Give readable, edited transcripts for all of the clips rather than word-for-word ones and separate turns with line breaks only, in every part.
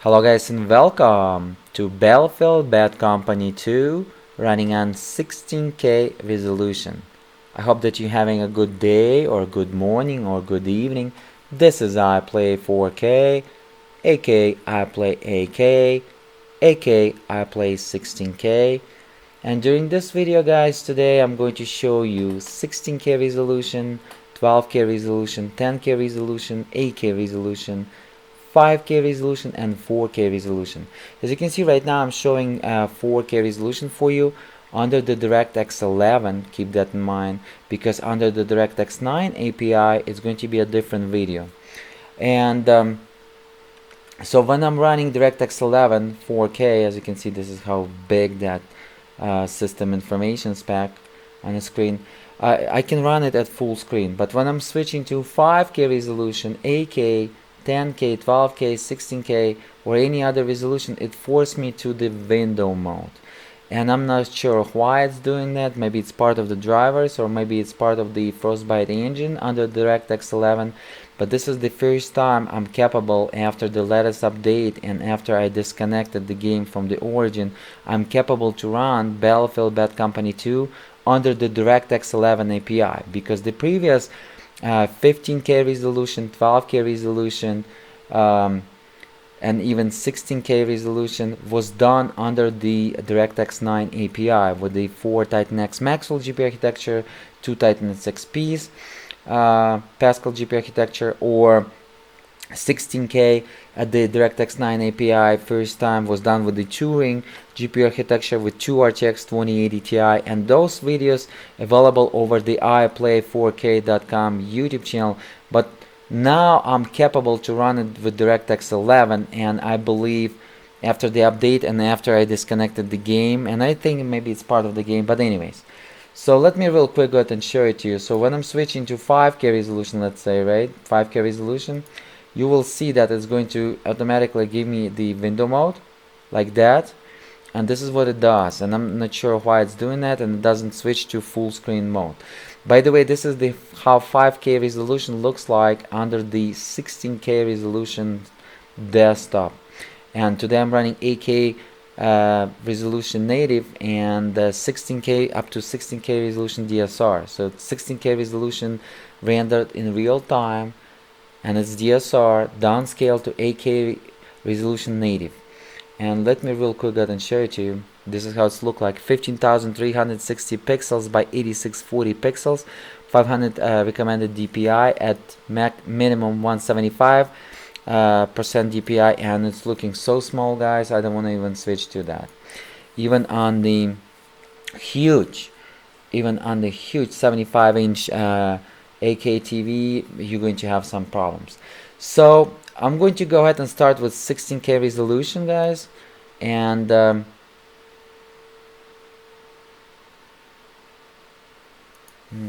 Hello guys and welcome to Battlefield Bad Company 2 running on 16K resolution. I hope that you're having a good day or good morning or good evening. This is I Play 4K, aka I Play AK, aka I Play 16K. And during this video guys, today I'm going to show you 16K resolution, 12K resolution, 10K resolution, 8K resolution, 5K resolution and 4K resolution. As you can see right now I'm showing 4K resolution for you under the DirectX 11. Keep that in mind, because under the DirectX 9 API it's going to be a different video. And so when I'm running DirectX 11 4K, as you can see, this is how big that system information spec on the screen. I can run it at full screen, but when I'm switching to 5K resolution, 8K, 10K, 12K, 16K, or any other resolution, it forced me to the window mode. And I'm not sure why it's doing that. Maybe it's part of the drivers, or maybe it's part of the Frostbite engine under DirectX 11. But this is the first time I'm capable, after the latest update and after I disconnected the game from the origin, I'm capable to run Battlefield Bad Company 2 under the DirectX 11 API, because the previous 15K resolution, 12K resolution, and even 16K resolution was done under the DirectX 9 API with the 4 Titan X Maxwell GPU architecture, 2 Titan XPs, Pascal GPU architecture, or 16K at the DirectX 9 API first time was done with the Turing GPU architecture with 2 RTX 2080 Ti, and those videos available over the iPlay4k.com YouTube channel. But now I'm capable to run it with DirectX 11, and I believe after the update and after I disconnected the game, and I think maybe it's part of the game, but anyways. So let me real quick go ahead and show it to you. So when I'm switching to 5K resolution, let's say, right, 5K resolution, you will see that it's going to automatically give me the window mode like that, and this is what it does, and I'm not sure why it's doing that, and it doesn't switch to full screen mode. By the way, this is the how 5K resolution looks like under the 16K resolution desktop. And today I'm running 8K resolution native and 16K up to 16K resolution DSR. So 16K resolution rendered in real time, and it's DSR downscaled to 8K resolution native. And let me real quick go ahead and share it to you. This is how it's look like: 15,360 pixels by 8640 pixels, 500 recommended DPI at minimum 175% DPI, and it's looking so small, guys. I don't want to even switch to that. Even on the huge 75-inch 8K TV, you're going to have some problems. So I'm going to go ahead and start with 16K resolution, guys, and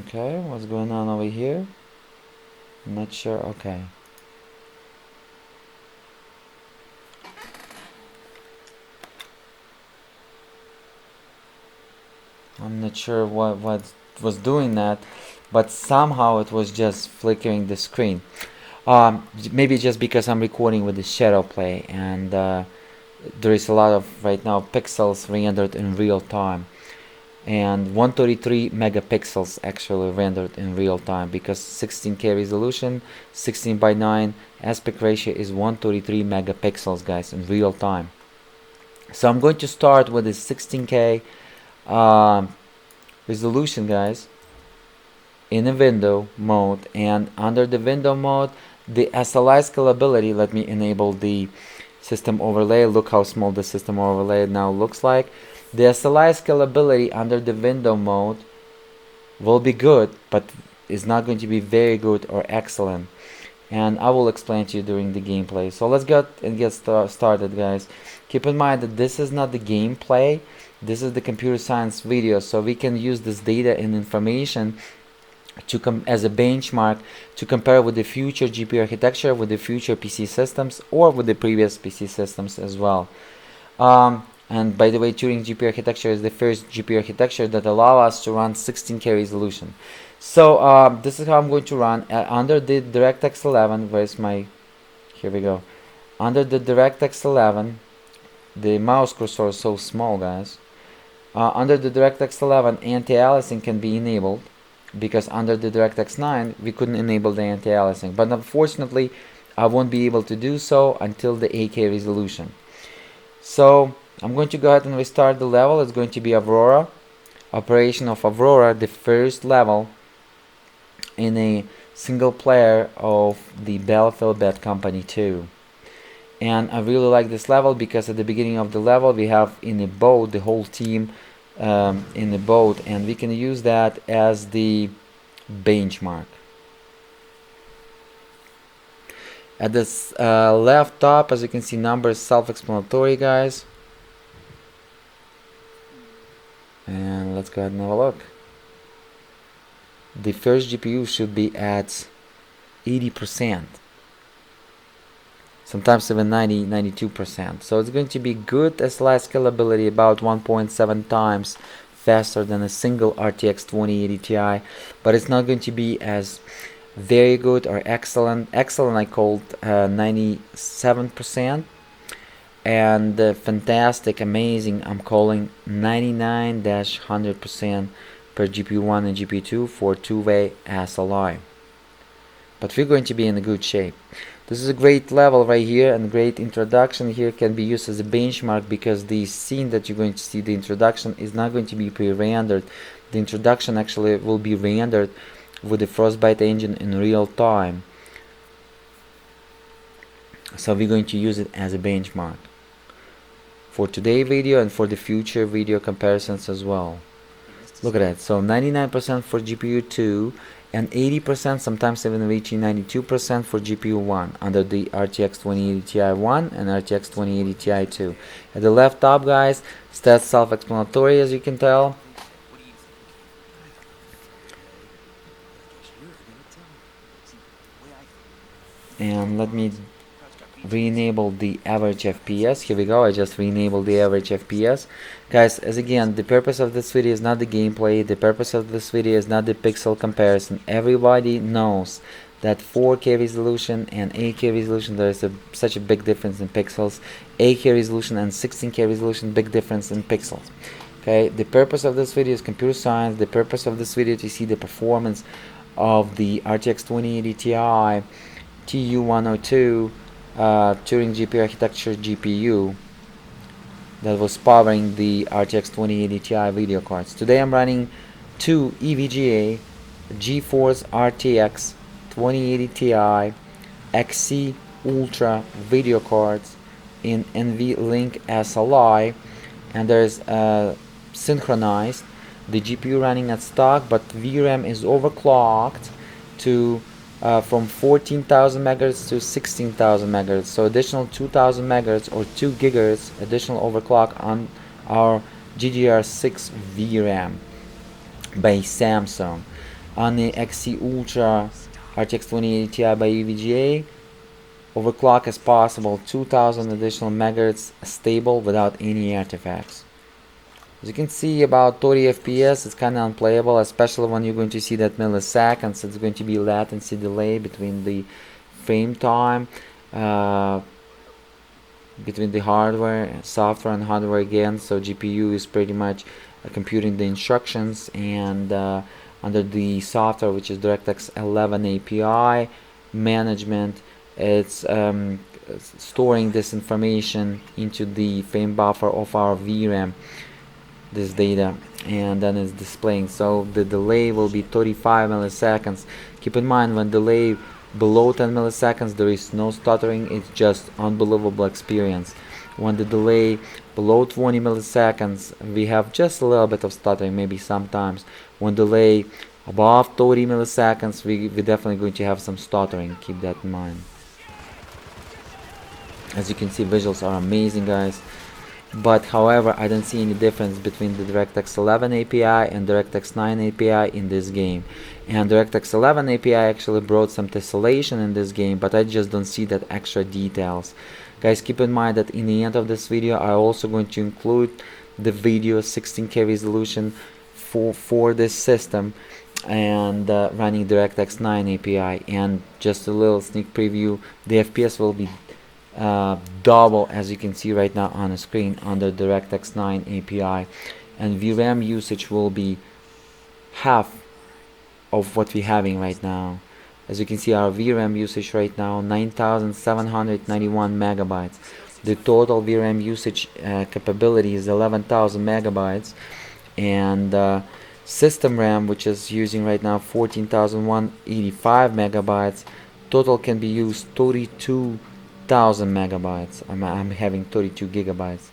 okay, what's going on over here? I'm not sure. Okay, I'm not sure what was doing that, but somehow it was just flickering the screen. Maybe just because I'm recording with the ShadowPlay, and there is a lot of right now pixels rendered in real time, and 133 megapixels actually rendered in real time, because 16K resolution, 16 by 9 aspect ratio is 133 megapixels, guys, in real time. So I'm going to start with the 16K resolution, guys, in a window mode, and under the window mode, the SLI scalability, let me enable the system overlay. Look how small the system overlay now looks like. The SLI scalability under the window mode will be good, but is not going to be very good or excellent, and I will explain to you during the gameplay. So let's get started, guys. Keep in mind that this is not the gameplay, this is the computer science video, so we can use this data and information to as a benchmark to compare with the future GPU architecture, with the future PC systems, or with the previous PC systems as well. And by the way, Turing GPU architecture is the first GPU architecture that allow us to run 16K resolution. So this is how I'm going to run under the DirectX 11. Where's my, here we go. under the DirectX 11, the mouse cursor is so small, guys. Under the DirectX 11, anti-aliasing can be enabled, because under the DirectX 9 we couldn't enable the anti-aliasing, but unfortunately I won't be able to do so until the 8K resolution. So I'm going to go ahead and restart the level. It's going to be Aurora, operation of Aurora, the first level in a single player of the Battlefield Bad Company 2. And I really like this level because at the beginning of the level we have in a boat the whole team in the boat, and we can use that as the benchmark. At this left top, as you can see, numbers self-explanatory, guys. And let's go ahead and have a look. The first GPU should be at 80%. Sometimes even 92%. So it's going to be good SLI scalability, about 1.7 times faster than a single RTX 2080 Ti, but it's not going to be as very good or excellent. Excellent I called 97%, and fantastic, amazing, I'm calling 99-100% per GPU1 and GPU2 for two-way SLI. But we're going to be in a good shape. This is a great level right here, and great introduction here can be used as a benchmark, because the scene that you're going to see, the introduction, is not going to be pre-rendered. The introduction actually will be rendered with the Frostbite engine in real time. So we're going to use it as a benchmark for today's video and for the future video comparisons as well. Look at that. So 99% for GPU2 and 80%, sometimes even reaching 92% for GPU1 under the RTX 2080 Ti1 and RTX 2080 Ti2. At the left top, guys, stats self-explanatory, as you can tell. And let me re-enable the average FPS. Here we go, I just re-enabled the average FPS. Guys, as again, the purpose of this video is not the gameplay, the purpose of this video is not the pixel comparison. Everybody knows that 4K resolution and 8K resolution, there is such a big difference in pixels. 8K resolution and 16K resolution, big difference in pixels. Okay, the purpose of this video is computer science. The purpose of this video is to see the performance of the RTX 2080 Ti TU102 Turing GPU architecture GPU that was powering the RTX 2080 Ti video cards. Today I'm running two EVGA GeForce RTX 2080 Ti XC Ultra video cards in NVLink SLI, and there's synchronized the GPU running at stock, but VRAM is overclocked to from 14,000 MHz to 16,000 MHz, so additional 2,000 MHz or 2 GHz additional overclock on our GDDR6 VRAM by Samsung. On the XC Ultra RTX 2080 Ti by EVGA, overclock is possible, 2,000 additional MHz stable without any artifacts. As you can see, about 30 FPS, it's kind of unplayable, especially when you're going to see that milliseconds. It's going to be latency delay between the frame time, between the hardware, software and hardware again. So GPU is pretty much computing the instructions, and under the software, which is DirectX 11 API management, it's storing this information into the frame buffer of our VRAM, this data, and then it's displaying. So the delay will be 35 milliseconds. Keep in mind, when delay below 10 milliseconds, there is no stuttering, it's just unbelievable experience. When the delay below 20 milliseconds, we have just a little bit of stuttering, maybe sometimes. When delay above 30 milliseconds, we're definitely going to have some stuttering. Keep that in mind. As you can see, visuals are amazing, guys. But however, I don't see any difference between the DirectX 11 API and DirectX 9 API in this game. And DirectX 11 API actually brought some tessellation in this game, but I just don't see that extra details. Guys, keep in mind that in the end of this video, I'm also going to include the video 16K resolution for this system, and running DirectX 9 API. And just a little sneak preview, the FPS will be double, as you can see right now on the screen, under DirectX 9 API, and VRAM usage will be half of what we're having right now. As you can see, our VRAM usage right now 9,791 megabytes. The total VRAM usage capability is 11,000 megabytes, and system RAM, which is using right now 14,185 megabytes. Total can be used 32,000 megabytes. I'm having 32 gigabytes.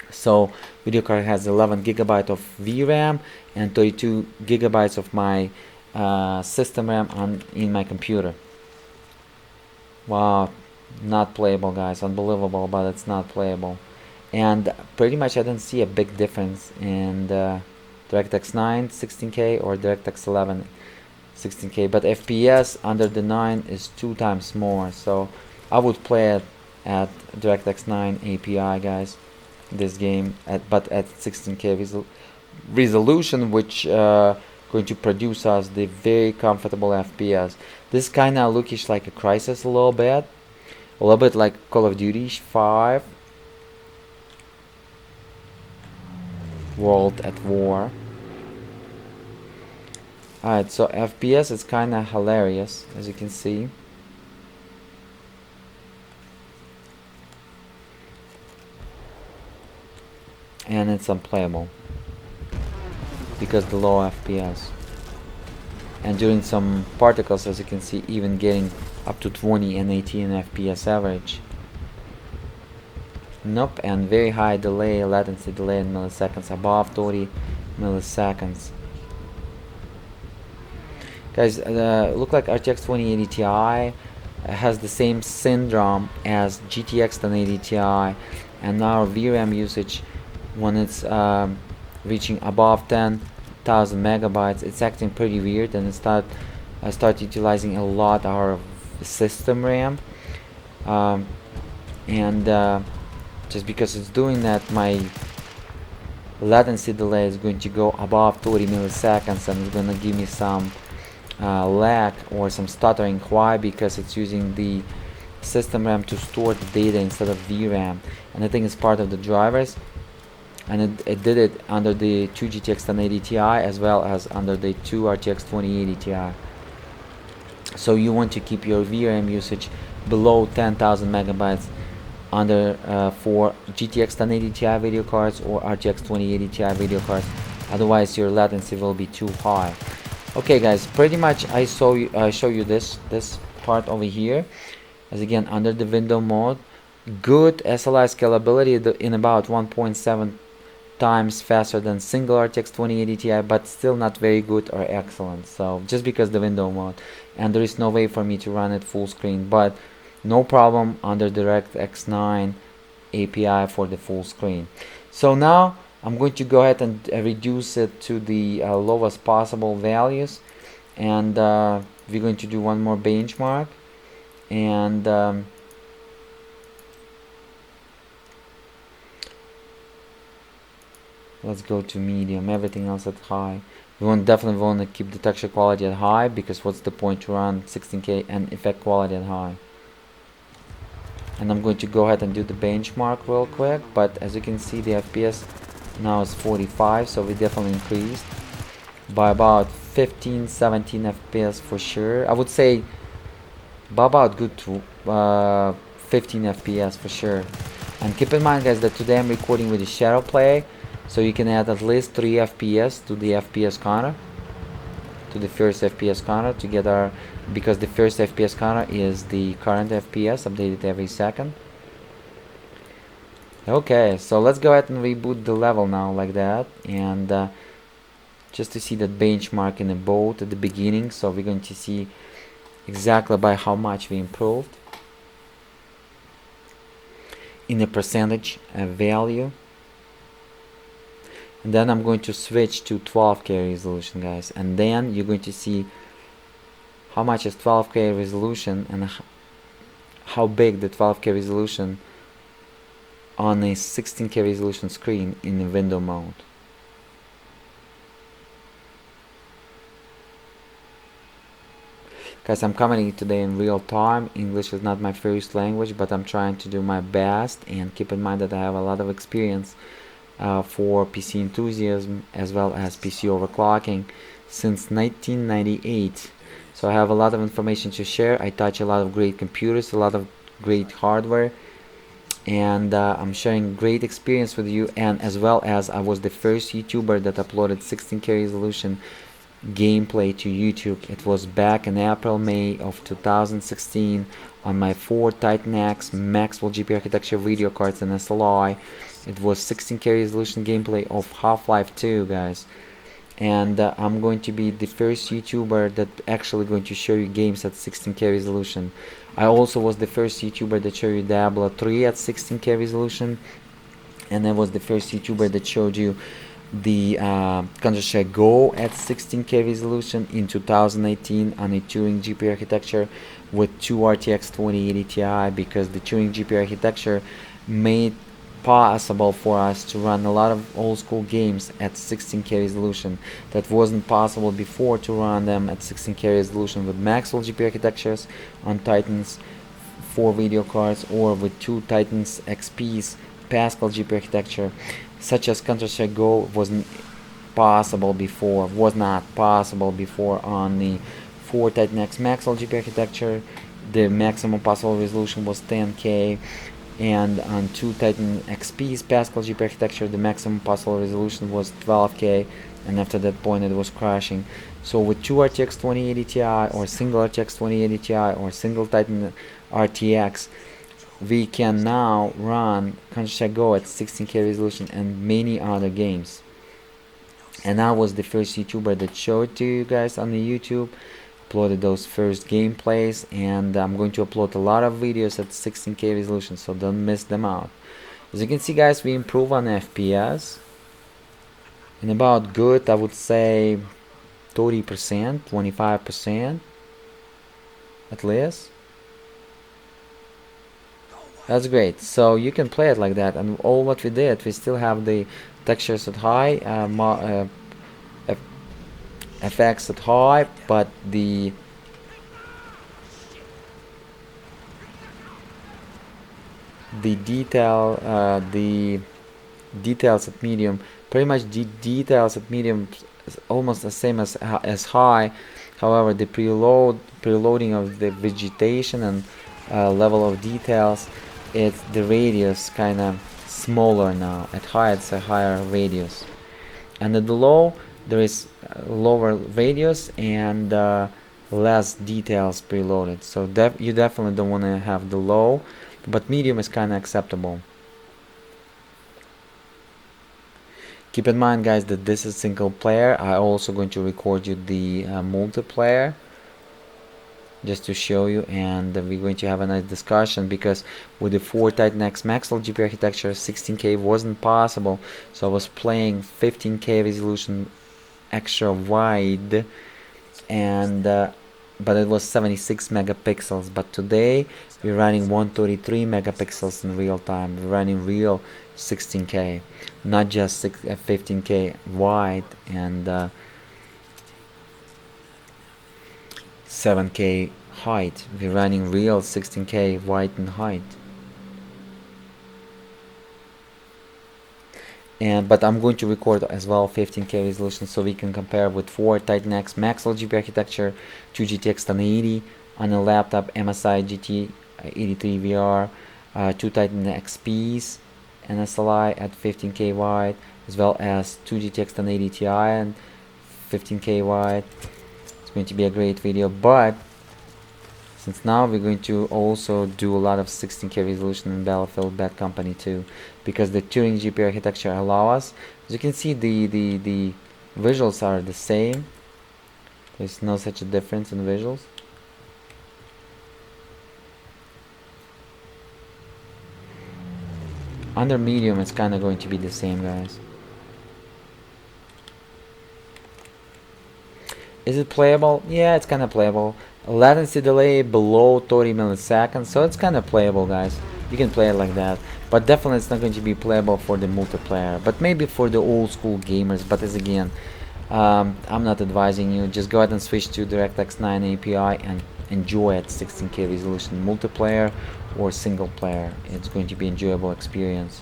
So video card has 11 gigabyte of VRAM and 32 gigabytes of my system RAM in my computer. Wow, not playable, guys. Unbelievable, but it's not playable. And pretty much I don't see a big difference in the DirectX 9 16K or DirectX 11 16K, but FPS under the 9 is 2 times more, so I would play it at DirectX 9 API, guys, this game, but at 16K resolution, which going to produce us the very comfortable FPS. This kind of lookish like a Crysis a little bit like Call of Duty 5 World at War. Alright, so FPS is kind of hilarious, as you can see. And it's unplayable because the low FPS. And during some particles, as you can see, even getting up to 20 and 18 FPS average. Nope, and very high delay, latency delay in milliseconds, above 30 milliseconds. Guys, look like RTX 2080 Ti has the same syndrome as GTX 1080 Ti, and now VRAM usage, when it's reaching above 10,000 megabytes, it's acting pretty weird, and it start utilizing a lot our system RAM, and just because it's doing that, my latency delay is going to go above 30 milliseconds, and it's gonna give me some lag or some stuttering. Why? Because it's using the system RAM to store the data instead of VRAM, and I think it's part of the drivers, and it did it under the 2 GTX 1080 Ti as well as under the 2 RTX 2080 Ti. So you want to keep your VRAM usage below 10,000 megabytes under for GTX 1080 Ti video cards or RTX 2080 Ti video cards, otherwise your latency will be too high. Okay, guys, pretty much I show you this part over here, as again under the window mode, good SLI scalability in about 1.7 times faster than single RTX 2080 Ti, but still not very good or excellent. So just because the window mode, and there is no way for me to run it full screen, but no problem under DirectX 9 API for the full screen. So now I'm going to go ahead and reduce it to the lowest possible values, and we're going to do one more benchmark, and let's go to medium, everything else at high. We definitely want to keep the texture quality at high, because what's the point to run 16K and effect quality at high? And I'm going to go ahead and do the benchmark real quick, but as you can see, the FPS now is 45, so we definitely increased by about 15-17 FPS for sure. I would say by about good to 15 FPS for sure. And keep in mind, guys, that today I'm recording with the ShadowPlay, so you can add at least 3 FPS to the FPS counter, to the first FPS counter, to get our, because the first FPS counter is the current FPS updated every second. Okay, so let's go ahead and reboot the level now like that, and just to see that benchmark in the boat at the beginning. So we're going to see exactly by how much we improved in a percentage value. And then I'm going to switch to 12K resolution, guys, and then you're going to see how much is 12K resolution and how big the 12K resolution on a 16K resolution screen in the window mode. Guys, I'm commenting today in real time. English is not my first language, but I'm trying to do my best, and keep in mind that I have a lot of experience for PC enthusiasm as well as PC overclocking since 1998. So I have a lot of information to share. I touch a lot of great computers, a lot of great hardware, and I'm sharing great experience with you. And as well as I was the first YouTuber that uploaded 16K resolution gameplay to YouTube. It was back in May of 2016 on my 4 Titan X Maxwell GPU architecture video cards and SLI. It was 16K resolution gameplay of Half-Life 2, guys. And I'm going to be the first YouTuber that actually going to show you games at 16K resolution. I also was the first YouTuber that showed you Diablo 3 at 16K resolution, and I was the first YouTuber that showed you the Counter-Strike Go at 16K resolution in 2018 on a Turing GPU architecture with 2 RTX 2080 Ti, because the Turing GPU architecture made possible for us to run a lot of old school games at 16K resolution that wasn't possible before to run them at 16K resolution with Maxwell GPU architectures on Titans 4 video cards, or with 2 Titans XPs Pascal GPU architecture, such as Counter-Strike Go wasn't possible before, was not possible before on the 4 Titan X Maxwell GPU architecture. The maximum possible resolution was 10K, and on 2 Titan XP's Pascal GPU architecture the maximum possible resolution was 12K, and after that point it was crashing. So with 2 RTX 2080 Ti, or single RTX 2080 Ti, or single Titan RTX, we can now run Counter-Strike Go at 16K resolution and many other games. And I was the first YouTuber that showed to you guys on the YouTube, uploaded those first gameplays, and I'm going to upload a lot of videos at 16K resolution, so don't miss them out. As you can see, guys, we improve on FPS in about good, I would say 30%, 25% at least. That's great. So you can play it like that, and all what we did, we still have the textures at high, FX at high, but the details at medium, pretty much the details at medium is almost the same as high. However, the preloading of the vegetation and level of details, it's the radius kind of smaller now. At high it's a higher radius, and at the low there is lower radius and less details preloaded. So you definitely don't want to have the low, but medium is kind of acceptable. Keep in mind, guys, that this is single player. I also going to record you the multiplayer just to show you, and we're going to have a nice discussion, because with the 4 Titan X Maxwell GPU architecture 16K wasn't possible, so I was playing 15K resolution extra wide, and but it was 76 megapixels. But today we're running 133 megapixels in real time. We're running real 16K, not just 15K wide and 7K height. We're running real 16K wide and height. But I'm going to record as well 15K resolution, so we can compare with 4 Titan X Maxwell GPU architecture, 2 GTX 1080 on a laptop, MSI GT 83 VR, 2 Titan XPs and SLI at 15K wide, as well as 2 GTX 1080 Ti and 15K wide. It's going to be a great video, but since now we're going to also do a lot of 16K resolution in Battlefield Bad Company 2, because the Turing GPU architecture allow us. As you can see, the visuals are the same. There's no such a difference in visuals. Under medium it's kind of going to be the same, guys. Is it playable? Yeah, it's kind of playable. Latency delay below 30 milliseconds, so it's kind of playable, guys. You can play it like that, but definitely it's not going to be playable for the multiplayer, but maybe for the old school gamers. But as again, I'm not advising you. Just go ahead and switch to DirectX 9 API and enjoy at 16K resolution, multiplayer or single player. It's going to be enjoyable experience.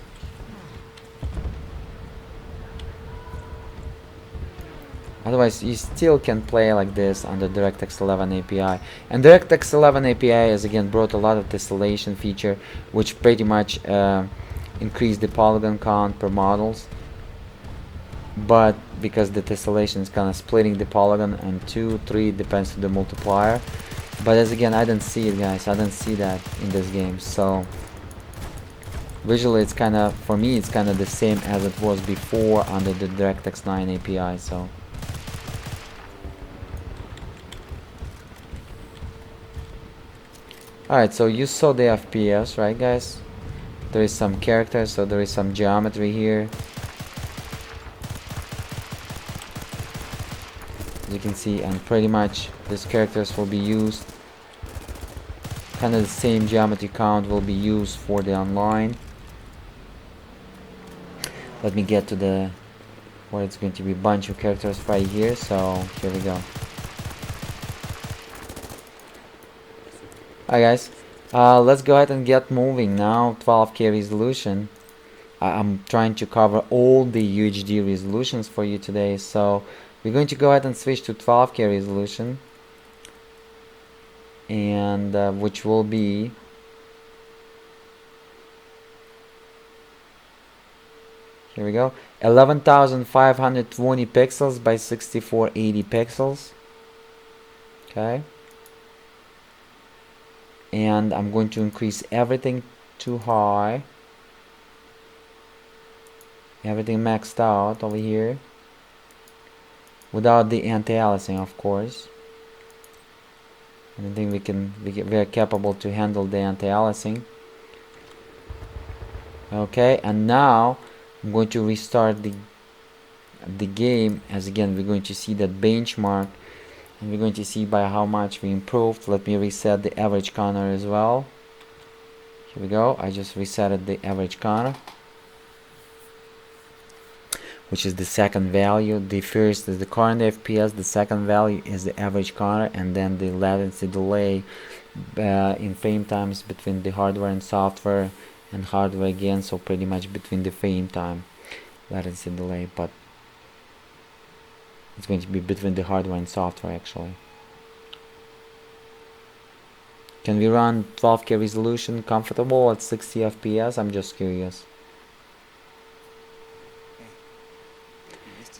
Otherwise, you still can play like this on the DirectX 11 API. And DirectX 11 API has again brought a lot of tessellation feature, which pretty much increased the polygon count per models. But because the tessellation is kind of splitting the polygon and 2, 3 depends on the multiplier. But as again, I don't see it, guys. I don't see that in this game. So visually, it's kind of, for me, it's kind of the same as it was before under the DirectX 9 API. So. Alright, so you saw the FPS, right guys? There is some characters, so there is some geometry here. As you can see, and pretty much these characters will be used. Kind of the same geometry count will be used for the online. Let me get to the where it's going to be a bunch of characters right here, so here we go. Hi guys, let's go ahead and get moving now. 12K resolution. I'm trying to cover all the UHD resolutions for you today, so we're going to go ahead and switch to 12K resolution, and which will be here we go, 11,520 pixels by 6480 pixels. Okay. And I'm going to increase everything to high, everything maxed out over here, without the anti-aliasing, of course. And I think we are capable to handle the anti-aliasing. Okay, and now I'm going to restart the game, as again we're going to see that benchmark. And we're going to see by how much we improved. Let me reset the average counter as well. Here we go. I just resetted the average counter, which is the second value. The first is the current FPS, the second value is the average counter, and then the latency delay in frame times between the hardware and software, and hardware again, so pretty much between the frame time latency delay, but it's going to be between the hardware and software actually. Can we run 12K resolution comfortable at 60 FPS? I'm just curious.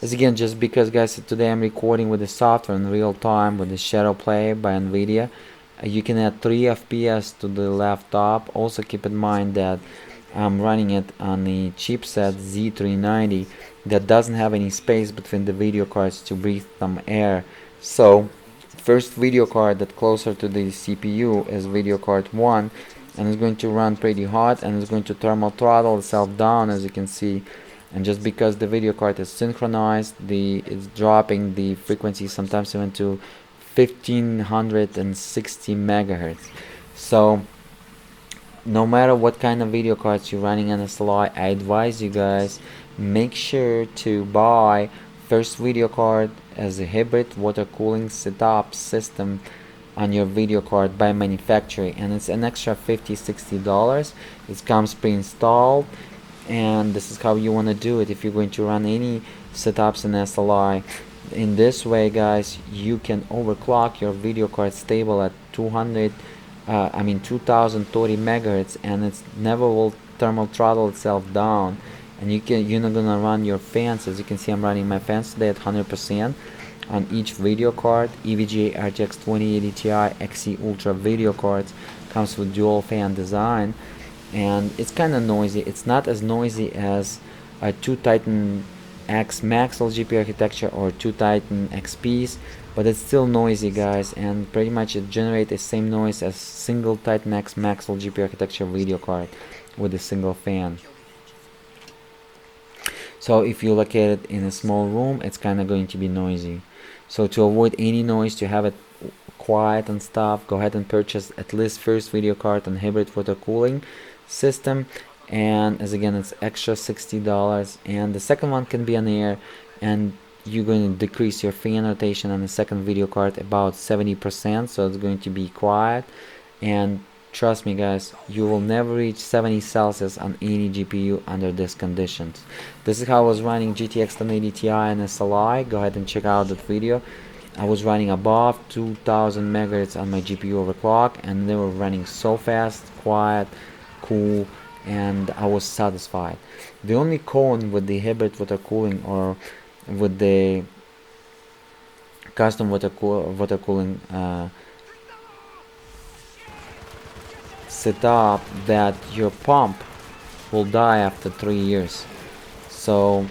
As again, just because guys, today I'm recording with the software in real time with the ShadowPlay by NVIDIA. You can add 3 FPS to the laptop. Also keep in mind that I'm running it on the chipset Z390 that doesn't have any space between the video cards to breathe some air. So first video card that closer to the CPU is video card 1, and it's going to run pretty hot, and it's going to thermal throttle itself down, as you can see. And just because the video card is synchronized, it's dropping the frequency sometimes even to 1560 megahertz. So no matter what kind of video cards you're running on SLI, I advise you guys, make sure to buy first video card as a hybrid water cooling setup system on your video card by manufacturer, and it's an extra $50-60. It comes pre-installed, and this is how you want to do it if you're going to run any setups in SLI. In this way guys, you can overclock your video card stable at 2030 megahertz, and it's never will thermal throttle itself down, and you're not gonna run your fans. As you can see, I'm running my fans today at 100% on each video card. EVGA RTX 2080 Ti XC Ultra video cards comes with dual fan design, and it's kind of noisy. It's not as noisy as a 2 Titan X Maxwell GPU architecture or 2 Titan XPs, but it's still noisy guys, and pretty much it generates the same noise as single Titan X Maxwell GPU architecture video card with a single fan. So if you locate it in a small room, it's kind of going to be noisy. So to avoid any noise, to have it quiet and stuff, go ahead and purchase at least first video card and hybrid water cooling system, and as again it's extra $60, and the second one can be on air, and you're going to decrease your fan rotation on the second video card about 70%, so it's going to be quiet. And trust me guys, you will never reach 70 Celsius on any GPU under these conditions. This is how I was running GTX 1080 Ti and SLI. Go ahead and check out that video. I was running above 2000 megahertz on my GPU overclock, and they were running so fast, quiet, cool, and I was satisfied. The only con with the hybrid water cooling or with the custom water cooling setup, that your pump will die after 3 years. So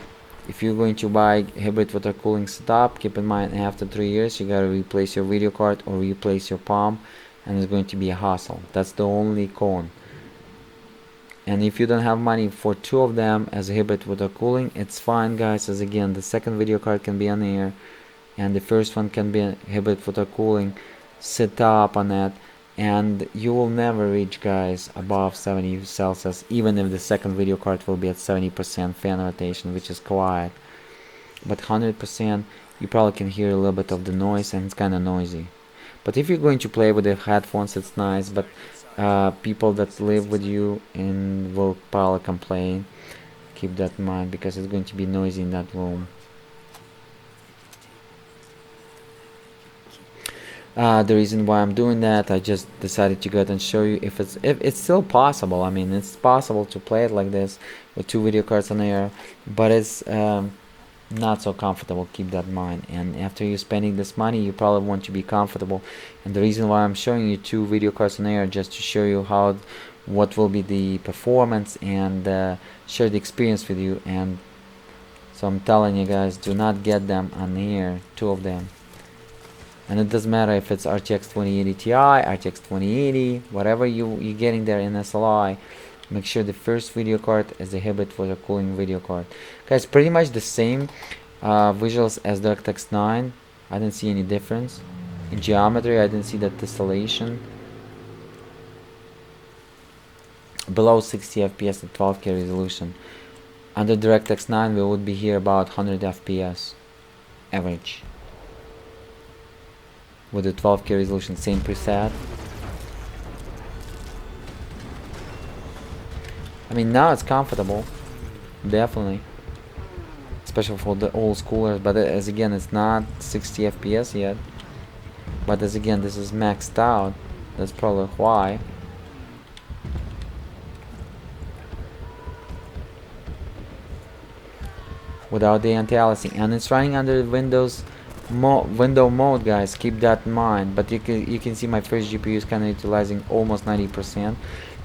if you're going to buy hybrid water cooling setup, keep in mind after 3 years you gotta replace your video card or replace your pump, and it's going to be a hassle. That's the only con. And if you don't have money for two of them as a hybrid water cooling, it's fine guys, as again the second video card can be on air and the first one can be a hybrid water cooling setup on it, and you will never reach guys above 70 Celsius, even if the second video card will be at 70% fan rotation, which is quiet. But 100% you probably can hear a little bit of the noise, and it's kind of noisy. But if you're going to play with the headphones, it's nice, but people that live with you and will probably complain. Keep that in mind because it's going to be noisy in that room. The reason why I'm doing that, I just decided to go ahead and show you if it's still possible. I mean, it's possible to play it like this with two video cards on air, but it's not so comfortable. Keep that in mind. And after you're spending this money, you probably want to be comfortable. And the reason why I'm showing you two video cards on air, just to show you what will be the performance and share the experience with you. And so I'm telling you guys, do not get them on air, two of them. And it doesn't matter if it's RTX 2080 Ti, RTX 2080, whatever you're getting there in SLI. Make sure the first video card is a hybrid water cooling video card. Guys, pretty much the same visuals as DirectX 9. I didn't see any difference. In geometry, I didn't see that distillation. Below 60 FPS at 12K resolution. Under DirectX 9, we would be here about 100 FPS average. With the 12K resolution, same preset. I mean, now it's comfortable, definitely, especially for the old schoolers. But as again, it's not 60 FPS yet. But as again, this is maxed out. That's probably why. Without the anti-aliasing, and it's running under Windows window mode, guys. Keep that in mind. But you can see my first GPU is kind of utilizing almost 90%,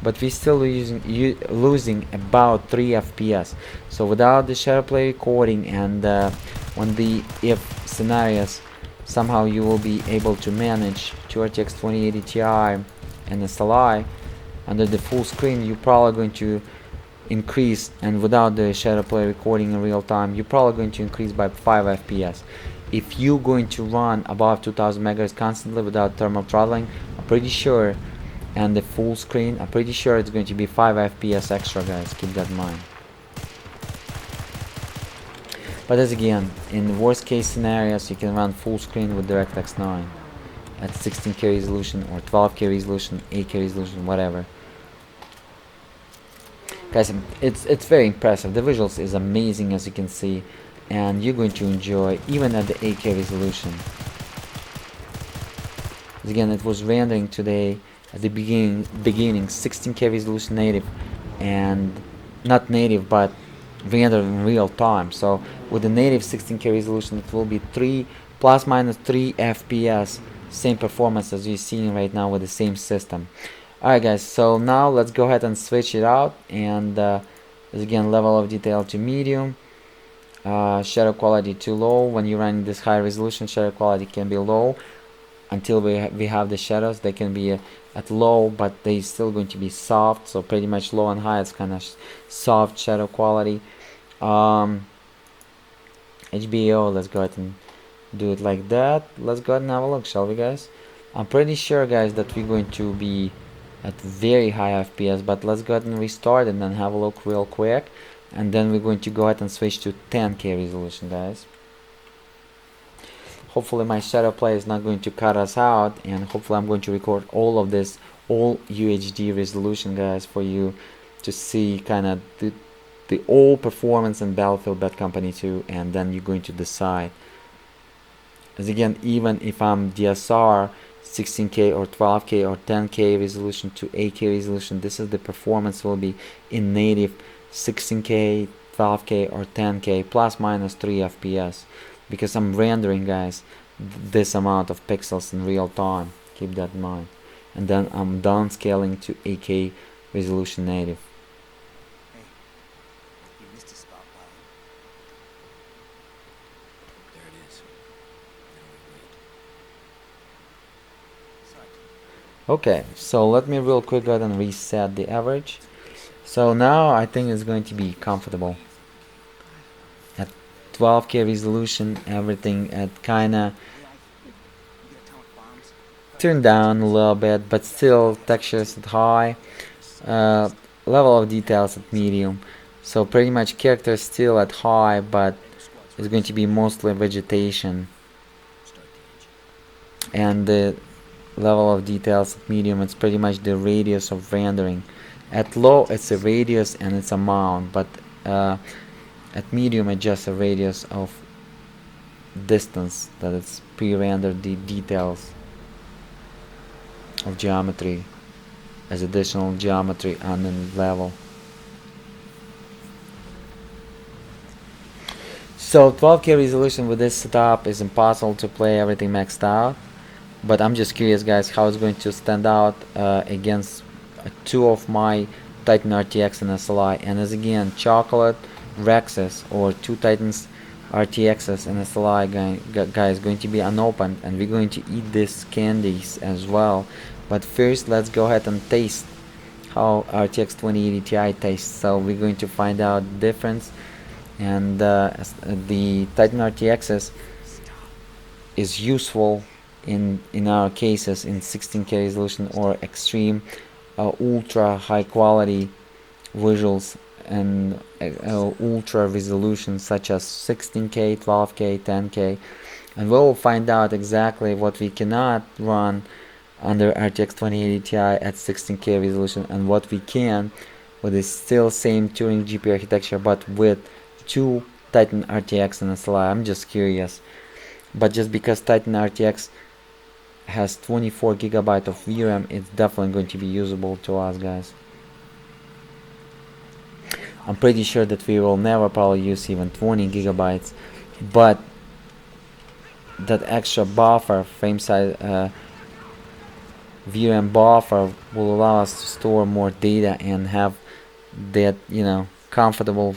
but we're still losing about 3 FPS. So without the ShadowPlay recording and when the if scenarios, somehow you will be able to manage two RTX 2080 Ti and SLI under the full screen. You're probably going to increase, and without the ShadowPlay recording in real time, you're probably going to increase by 5 FPS. If you're going to run above 2000 megahertz constantly without thermal throttling, I'm pretty sure, and the full screen, I'm pretty sure it's going to be 5 FPS extra, guys. Keep that in mind. But as again, in worst case scenarios, you can run full screen with DirectX 9 at 16K resolution or 12K resolution, 8K resolution, whatever. Guys, it's very impressive. The visuals is amazing, as you can see, and you're going to enjoy even at the 8K resolution. Again, it was rendering today at the beginning 16K resolution native, and not native but rendered in real time. So with the native 16K resolution, it will be plus minus 3 FPS, same performance as you're seeing right now with the same system. Alright guys, so now let's go ahead and switch it out, and again, level of detail to medium, shadow quality to low. When you're running this high resolution, shadow quality can be low until we have the shadows. They can be at low, but they still going to be soft. So pretty much low and high, it's kind of soft shadow quality. HBO, let's go ahead and do it like that. Let's go ahead and have a look, shall we, guys? I'm pretty sure, guys, that we're going to be at very high FPS, but let's go ahead and restart and then have a look real quick, and then we're going to go ahead and switch to 10K resolution, guys. Hopefully my ShadowPlay is not going to cut us out, and hopefully I'm going to record all of this all UHD resolution, guys, for you to see kind of the all performance in Battlefield Bad Company 2, and then you're going to decide. As again, even if I'm DSR 16K or 12K or 10K resolution to 8K resolution, this is the performance will be in native 16K, 12K or 10K plus minus 3 FPS, because I'm rendering, guys, this amount of pixels in real time. Keep that in mind. And then I'm downscaling to 8K resolution native. Okay, so let me real quick go ahead and reset the average. So now I think it's going to be comfortable. At 12K resolution, everything at kinda turned down a little bit, but still textures at high, level of details at medium. So pretty much characters still at high, but it's going to be mostly vegetation. And the level of details at medium, it's pretty much the radius of rendering. At low it's a radius and it's a mount, but at medium it's just a radius of distance that it's pre-rendered the details of geometry as additional geometry on the level. So 12K resolution with this setup is impossible to play everything maxed out. But I'm just curious, guys, how it's going to stand out against two of my Titan RTX and SLI. And as again, chocolate Rexes or two Titans RTXs and SLI guys going to be unopened, and we're going to eat these candies as well. But first, let's go ahead and taste how RTX 2080 Ti tastes. So we're going to find out the difference. And the Titan RTXs is useful in our cases in 16K resolution or extreme ultra high quality visuals and ultra resolution such as 16K, 12K, 10K, and we'll find out exactly what we cannot run under RTX 2080 Ti at 16K resolution and what we can with the still same Turing GPU architecture but with two Titan RTX and SLI. I'm just curious, but just because Titan RTX has 24 GB of VRAM, it's definitely going to be usable to us, guys. I'm pretty sure that we will never probably use even 20 GB, but that extra buffer, frame size VRAM buffer, will allow us to store more data and have that, comfortable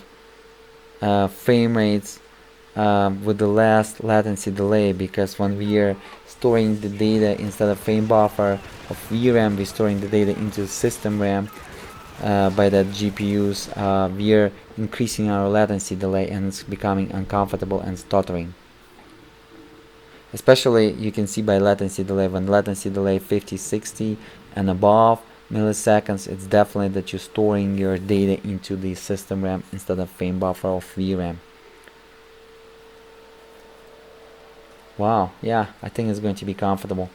frame rates with the last latency delay, because when we are storing the data instead of frame buffer of VRAM, we're storing the data into system RAM by that GPUs. We are increasing our latency delay and it's becoming uncomfortable and stuttering. Especially you can see by latency delay, when latency delay 50, 60 and above milliseconds, it's definitely that you're storing your data into the system RAM instead of frame buffer of VRAM. Wow, yeah, I think it's going to be comfortable.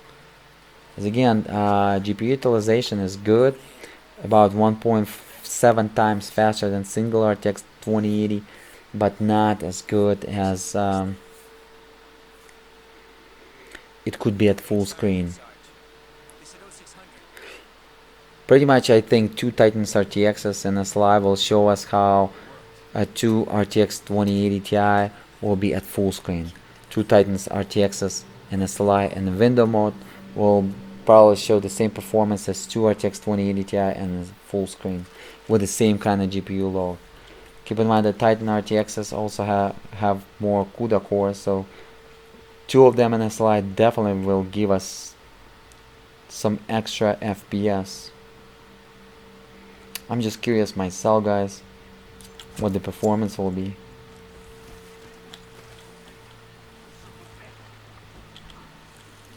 As again, GPU utilization is good, about 1.7 times faster than single RTX 2080, but not as good as it could be at full screen. Pretty much I think two Titans RTXs and SLI will show us how two RTX 2080 Ti will be at full screen. Two Titans RTXs and SLI in the window mode will probably show the same performance as two RTX 2080 Ti and full screen with the same kind of GPU load. Keep in mind that Titan RTXs also have more CUDA cores, so two of them in SLI definitely will give us some extra FPS. I'm just curious myself, guys, what the performance will be.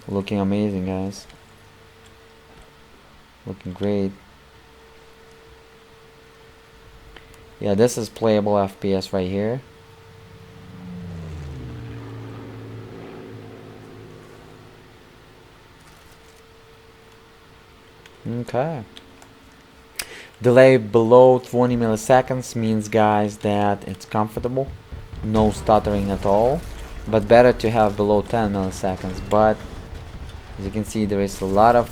Looking amazing, guys. Looking great. Yeah, this is playable FPS right here. Okay. Delay below 20 milliseconds means, guys, that it's comfortable, no stuttering at all, but better to have below 10 milliseconds. But as you can see, there is a lot of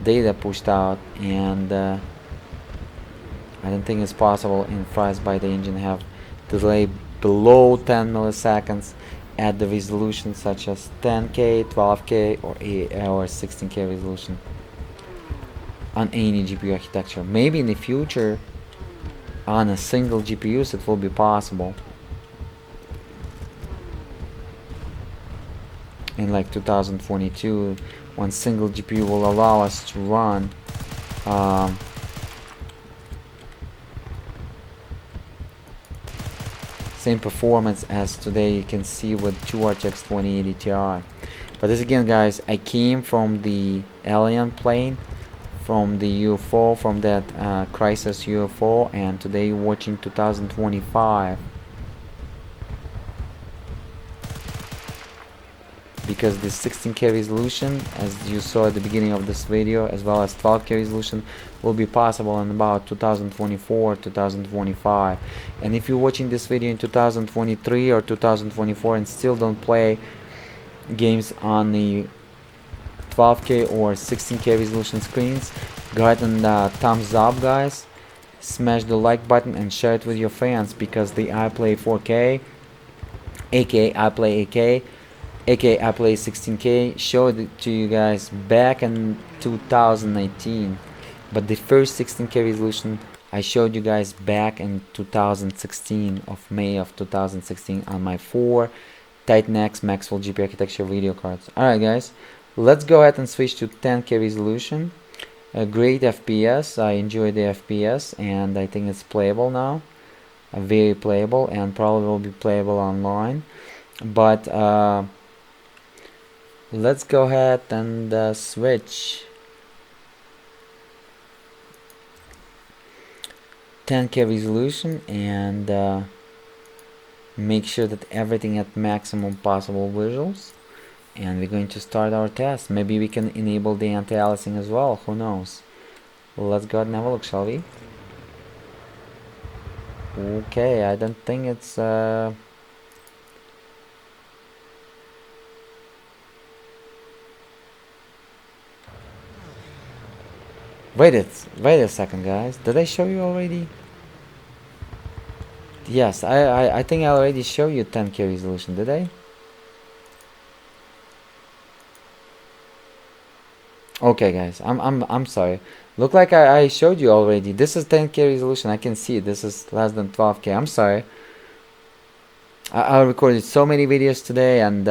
data pushed out, and I don't think it's possible in Frostbite the engine have delay below 10 milliseconds at the resolution such as 10K, 12K, or 16K resolution on any GPU architecture. Maybe in the future on a single GPUs it will be possible in like 2022, one single GPU will allow us to run same performance as today you can see with 2 RTX 2080 Ti. But this again, guys, I came from the alien plane, from the UFO, from that crisis UFO, and today you're watching 2025. Because the 16K resolution, as you saw at the beginning of this video, as well as 12K resolution, will be possible in about 2024, 2025. And if you're watching this video in 2023 or 2024 and still don't play games on the 12K or 16K resolution screens, go ahead and thumbs up, guys. Smash the like button and share it with your friends, because the I Play 4K, aka I Play AK, aka I Play 16K, showed it to you guys back in 2019, but the first 16K resolution I showed you guys back in 2016, of May of 2016, on my 4 Titan X Maxwell GPU architecture video cards. Alright, guys, let's go ahead and switch to 10K resolution. A great FPS, I enjoy the FPS, and I think it's playable now, very playable, and probably will be playable online. But let's go ahead and switch 10K resolution and make sure that everything at maximum possible visuals, and we're going to start our test. Maybe we can enable the anti-aliasing as well, who knows. Let's go ahead and have a look, shall we? Okay, I don't think it's wait a second, guys. Did I show you already? Yes, I think I already showed you 10K resolution, did I? Okay, guys, I'm sorry. Look like I showed you already. This is 10K resolution. I can see this is less than 12K. I'm sorry. I recorded so many videos today and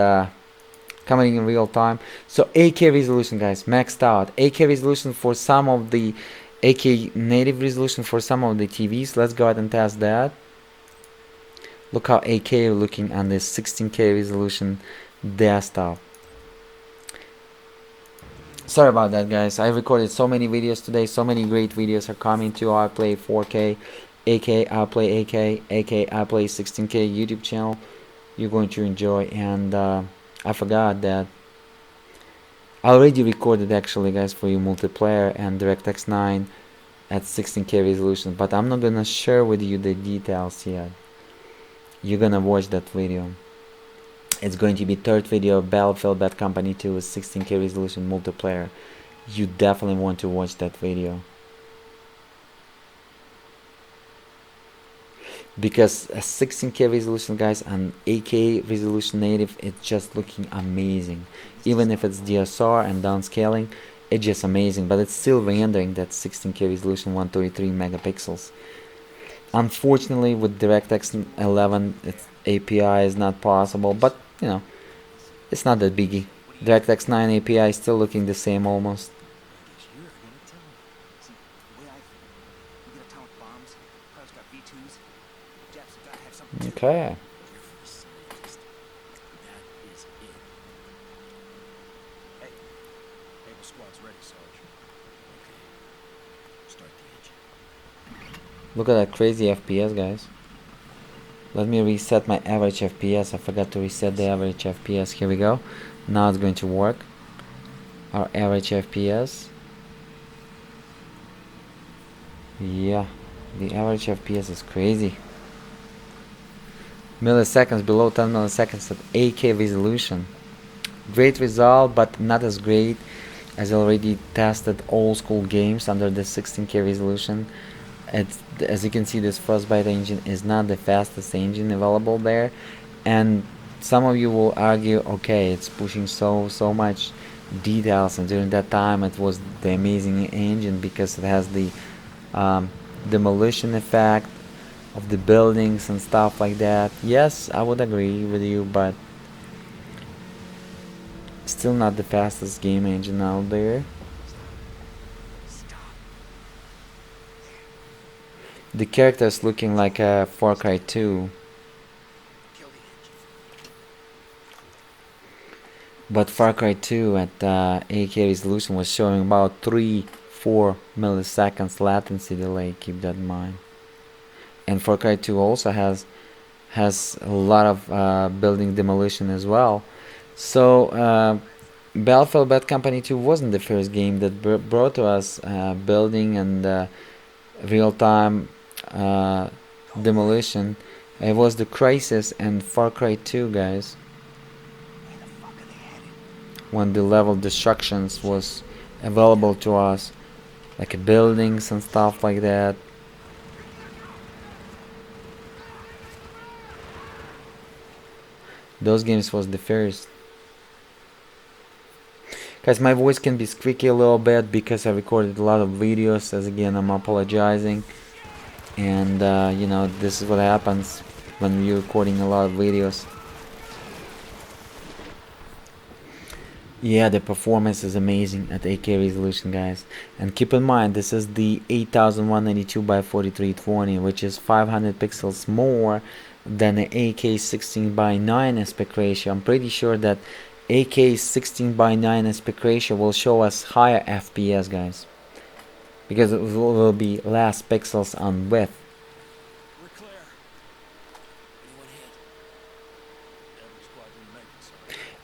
coming in real time. So 8K resolution, guys, maxed out. 8K resolution for some of the 8K native resolution for some of the TVs. Let's go ahead and test that. Look how 8K looking on this 16K resolution desktop. Sorry about that, guys. I recorded so many videos today. So many great videos are coming to I Play 4K, AK, I Play AK, AK, I Play 16K YouTube channel. You're going to enjoy. And I forgot that I already recorded, actually, guys, for you multiplayer and DirectX 9 at 16K resolution, but I'm not gonna share with you the details yet. You're gonna watch that video. It's going to be third video, Battlefield Bad Company 2 with 16K resolution multiplayer. You definitely want to watch that video, because a 16K resolution, guys, and 8K resolution native, it's just looking amazing. Even if it's DSR and downscaling, it's just amazing, but it's still rendering that 16K resolution 133 megapixels. Unfortunately, with DirectX 11, its API is not possible, but you know, it's not that biggie. DirectX 9 API is still looking the same almost. Okay. Look at that crazy FPS, guys. Let me reset my average FPS. I forgot to reset the average FPS. Here we go. Now it's going to work. our average FPS. Yeah, the average FPS is crazy. Milliseconds, below 10 milliseconds at 8K resolution. Great result, but not as great as already tested old school games under the 16K resolution. As you can see, this Frostbite engine is not the fastest engine available there, and some of you will argue, okay, it's pushing so much details, and during that time it was the amazing engine because it has the demolition effect of the buildings and stuff like that. Yes, I would agree with you, but still not the fastest game engine out there. The character is looking like a Far Cry 2. But Far Cry 2 at 8K resolution was showing about 3-4 milliseconds latency delay, keep that in mind. And Far Cry 2 also has a lot of building demolition as well. So Battlefield Bad Company 2 wasn't the first game that brought to us building and real-time demolition. It was the Crysis and Far Cry 2, guys, when the level destructions was available to us, like buildings and stuff like that. Those games was the first. Guys, my voice can be squeaky a little bit because I recorded a lot of videos, as again I'm apologizing. And you know, this is what happens when you're recording a lot of videos. Yeah, the performance is amazing at 8K resolution, guys. And keep in mind, this is the 8192 by 4320, which is 500 pixels more than the 8K 16 by 9 aspect ratio. I'm pretty sure that 8K 16 by 9 aspect ratio will show us higher FPS, guys, because it will be less pixels on width.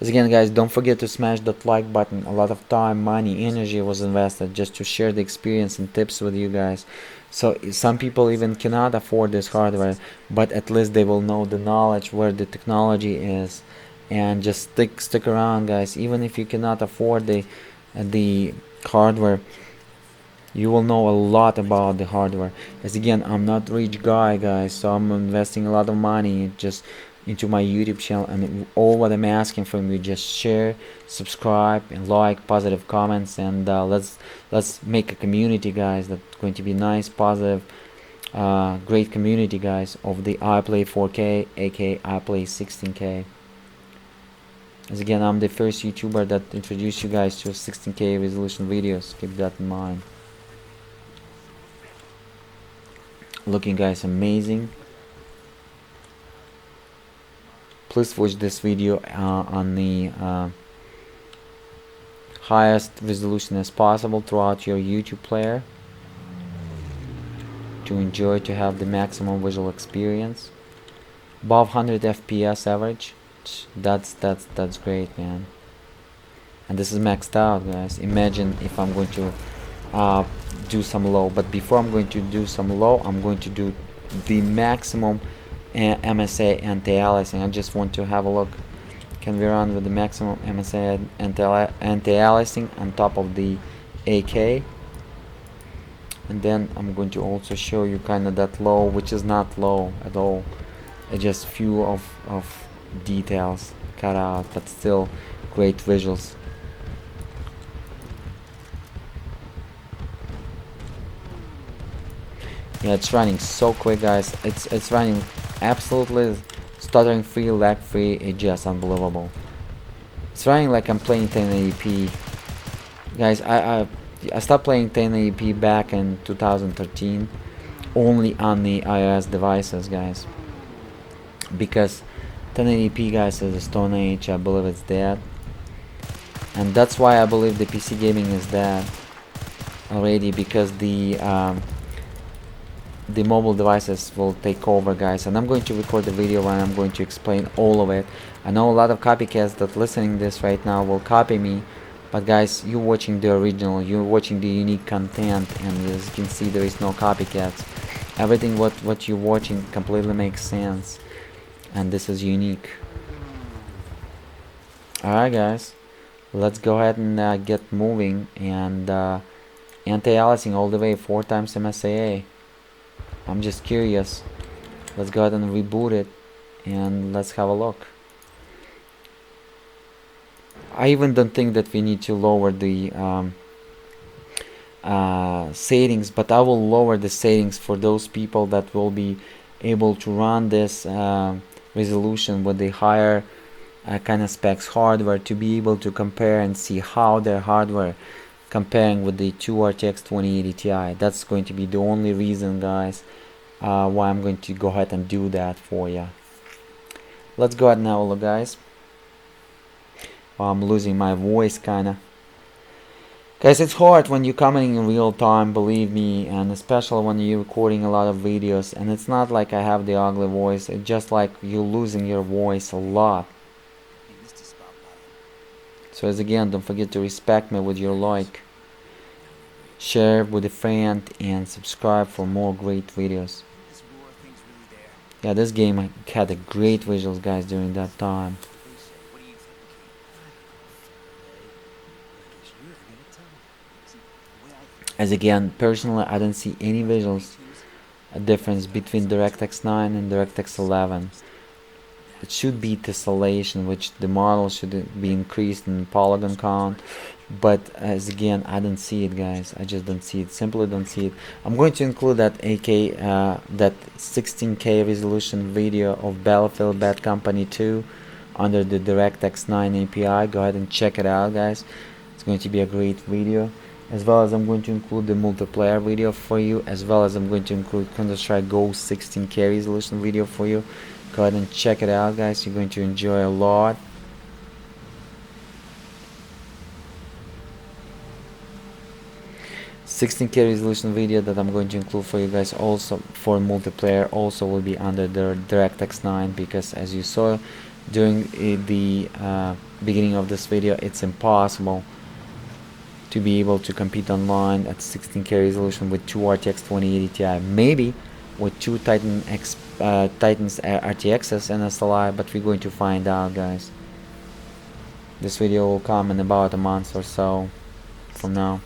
As again, guys, don't forget to smash that like button. A lot of time, money, energy was invested just to share the experience and tips with you guys. So some people even cannot afford this hardware, but at least they will know the knowledge where the technology is. And just stick around, guys. Even if you cannot afford the hardware, you will know a lot about the hardware. As again, I'm not rich guy, guys, so I'm investing a lot of money just into my YouTube channel, and all what I'm asking from you, just share, subscribe, and like, positive comments, and let's make a community, guys, that's going to be nice, positive, great community, guys, of the iPlay 4K, aka iPlay 16K. As again, I'm the first YouTuber that introduced you guys to 16K resolution videos. Keep that in mind. Looking, guys, amazing. Please watch this video on the highest resolution as possible throughout your YouTube player to enjoy, to have the maximum visual experience. Above 100 FPS average. That's great, man. And this is maxed out, guys. Imagine if I'm going to do some low, but before I'm going to do some low, I'm going to do the maximum MSA anti-aliasing. I just want to have a look. Can we run with the maximum MSA anti-aliasing on top of the AK? And then I'm going to also show you kind of that low, which is not low at all. It's just few of details cut out, but still great visuals. Yeah, it's running so quick, guys. It's running absolutely stuttering free, lag free. It's just unbelievable. It's running like I'm playing 1080p, guys. I stopped playing 1080p back in 2013, only on the iOS devices, guys, because 1080p, guys, is a stone age. I believe it's dead, and that's why I believe the PC gaming is dead already, because the mobile devices will take over, guys. And I'm going to record the video and I'm going to explain all of it. I know a lot of copycats that listening this right now will copy me But guys, you're watching the original, you're watching the unique content, and as you can see, there is no copycats. Everything what you're watching completely makes sense, and this is unique. Alright guys, let's go ahead and get moving, and anti-aliasing all the way 4 times MSAA. I'm just curious. Let's go ahead and reboot it, and let's have a look. I even don't think that we need to lower the settings, but I will lower the settings for those people that will be able to run this resolution with the higher kind of specs hardware, to be able to compare and see how their hardware comparing with the 2 RTX 2080 Ti. That's going to be the only reason, guys, why I'm going to go ahead and do that for you. Let's go ahead now, look guys. I'm losing my voice kinda. Guys, it's hard when you're commenting in real time, believe me, and especially when you're recording a lot of videos, and it's not like I have the ugly voice, it's just like you're losing your voice a lot. So as again, don't forget to respect me with your like, share with a friend, and subscribe for more great videos. Yeah, this game had a great visuals, guys, during that time. As again, personally, I don't see any visuals difference between DirectX 9 and DirectX 11. It should be tessellation, which the model should be increased in polygon count, but as again, I don't see it, guys. I just don't see it, simply don't see it. I'm going to include that that 16K resolution video of Battlefield Bad Company 2 under the DirectX 9 API. Go ahead and check it out, guys. It's going to be a great video. As well as I'm going to include the multiplayer video for you, as well as I'm going to include Counter-Strike Go 16K resolution video for you. Go ahead and check it out, guys. You're going to enjoy a lot. $16K resolution video that I'm going to include for you guys also for multiplayer also will be under the DirectX 9, because as you saw during the beginning of this video, it's impossible to be able to compete online at 16K resolution with 2 RTX 2080 Ti. Maybe with 2 Titans RTXs and SLI, but we're going to find out, guys. This video will come in about a month or so from now.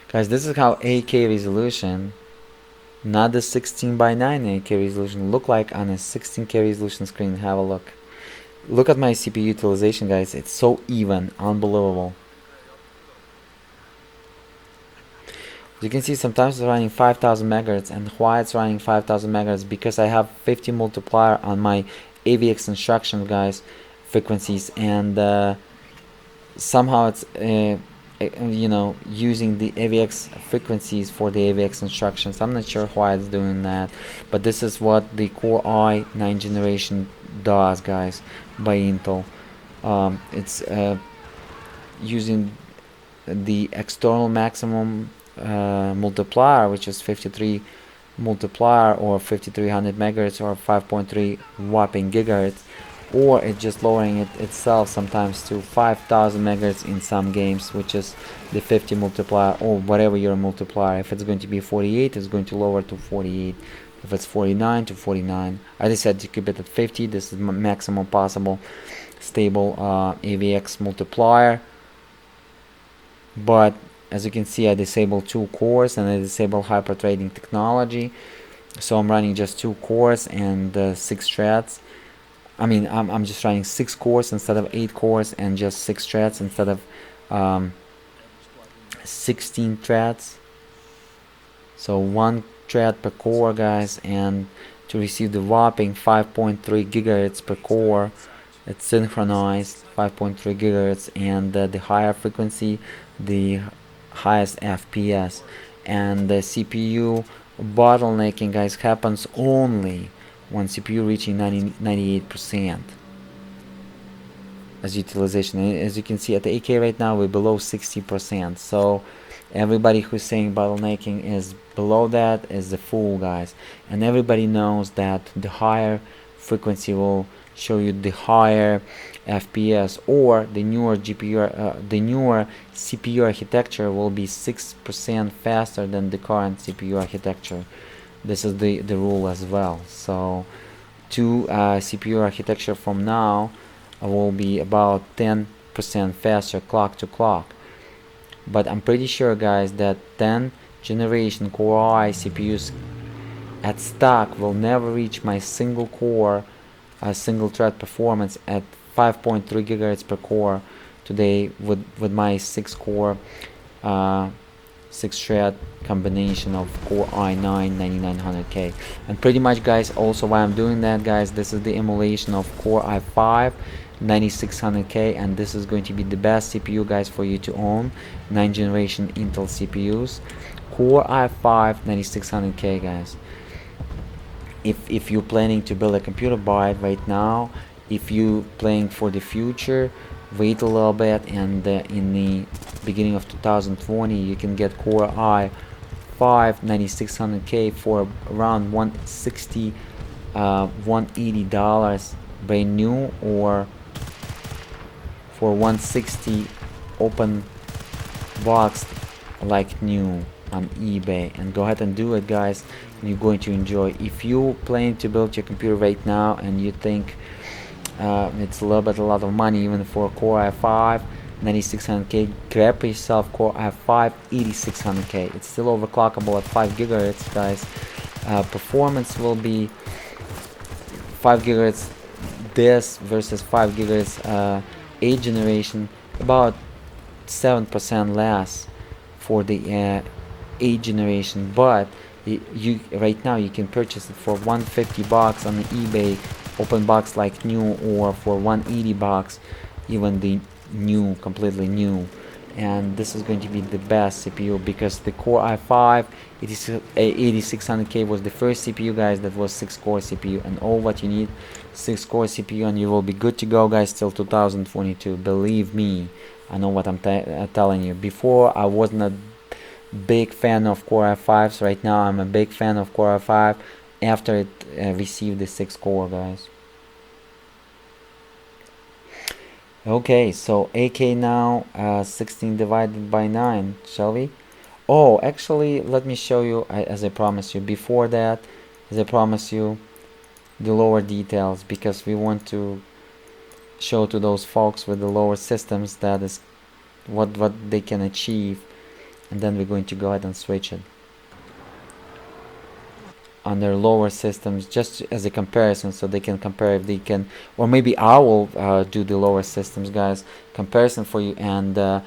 Guys, this is how 8K resolution, not the 16:9 8K resolution, look like on a 16K resolution screen. Have a look. Look at my CPU utilization, guys. It's so even, unbelievable. You can see sometimes it's running 5000 megahertz, and why it's running 5000 megahertz, because I have 50 multiplier on my AVX instruction, guys, frequencies, and somehow it's you know, using the AVX frequencies for the AVX instructions. I'm not sure why it's doing that, but this is what the Core i9 generation does, guys, by Intel. It's using the external maximum multiplier, which is 53 multiplier or 5300 megahertz or 5.3 whopping gigahertz, or it's just lowering it itself sometimes to 5000 megahertz in some games, which is the 50 multiplier or whatever your multiplier. If it's going to be 48, it's going to lower to 48. If it's 49, to 49. I decided to keep it at 50. This is maximum possible stable AVX multiplier. But as you can see, I disabled 2 cores and I disabled hyper threading technology, so I'm running just 2 cores and 6 threads. I mean, I'm just running 6 cores instead of 8 cores, and just 6 threads instead of 16 threads. So 1 thread per core, guys, and to receive the whopping 5.3 gigahertz per core, it's synchronized 5.3 gigahertz, and the higher frequency, the highest FPS. And the CPU bottlenecking, guys, happens only when CPU reaching 98% as utilization. As you can see, at the 8K right now we're below 60%. So Everybody who's saying bottlenecking is below that is the fool, guys. And everybody knows that the higher frequency will show you the higher FPS, or the newer the newer CPU architecture will be 6% faster than the current CPU architecture. This is the rule as well. So two CPU architecture from now will be about 10% faster clock to clock. But I'm pretty sure, guys, that 10th generation Core i CPUs at stock will never reach my single core single thread performance at 5.3 gigahertz per core today with my 6 core 6 thread combination of Core i9 9900K. And pretty much, guys, also why I'm doing that, guys, this is the emulation of Core i5 9600K, and this is going to be the best CPU, guys, for you to own. 9th generation Intel CPUs, Core i5 9600K, guys. If you're planning to build a computer, buy it right now. If you planning for the future, wait a little bit, and in the beginning of 2020 you can get Core i5 9600K for around $160 $180 brand new, or for $160 open box like new on eBay. And go ahead and do it, guys, and you're going to enjoy. If you plan to build your computer right now and you think it's a lot of money even for a Core i5 9600K, grab yourself Core i5 8600K. It's still overclockable at 5 gigahertz, guys. Performance will be 5 gigahertz this versus 5 gigahertz 8th generation, about 7% less for the 8th generation. But you right now you can purchase it for $150 on the eBay open box like new, or for $180 even the new, completely new. And this is going to be the best CPU, because the Core i5 8600K was the first CPU, guys, that was 6-core CPU, and all what you need, 6-core CPU, and you will be good to go, guys, till 2022. Believe me, I know what I'm telling you. Before, I wasn't a big fan of Core i5s. Right now I'm a big fan of Core i5 after it received the 6-core, guys. Okay, so AK now, 16 divided by 9, shall we? Oh, actually, let me show you, as I promised you before that, as I promised you, the lower details, because we want to show to those folks with the lower systems that is what they can achieve. And then we're going to go ahead and switch it on their lower systems, just as a comparison, so they can compare if they can, or maybe I will do the lower systems, guys, comparison for you. And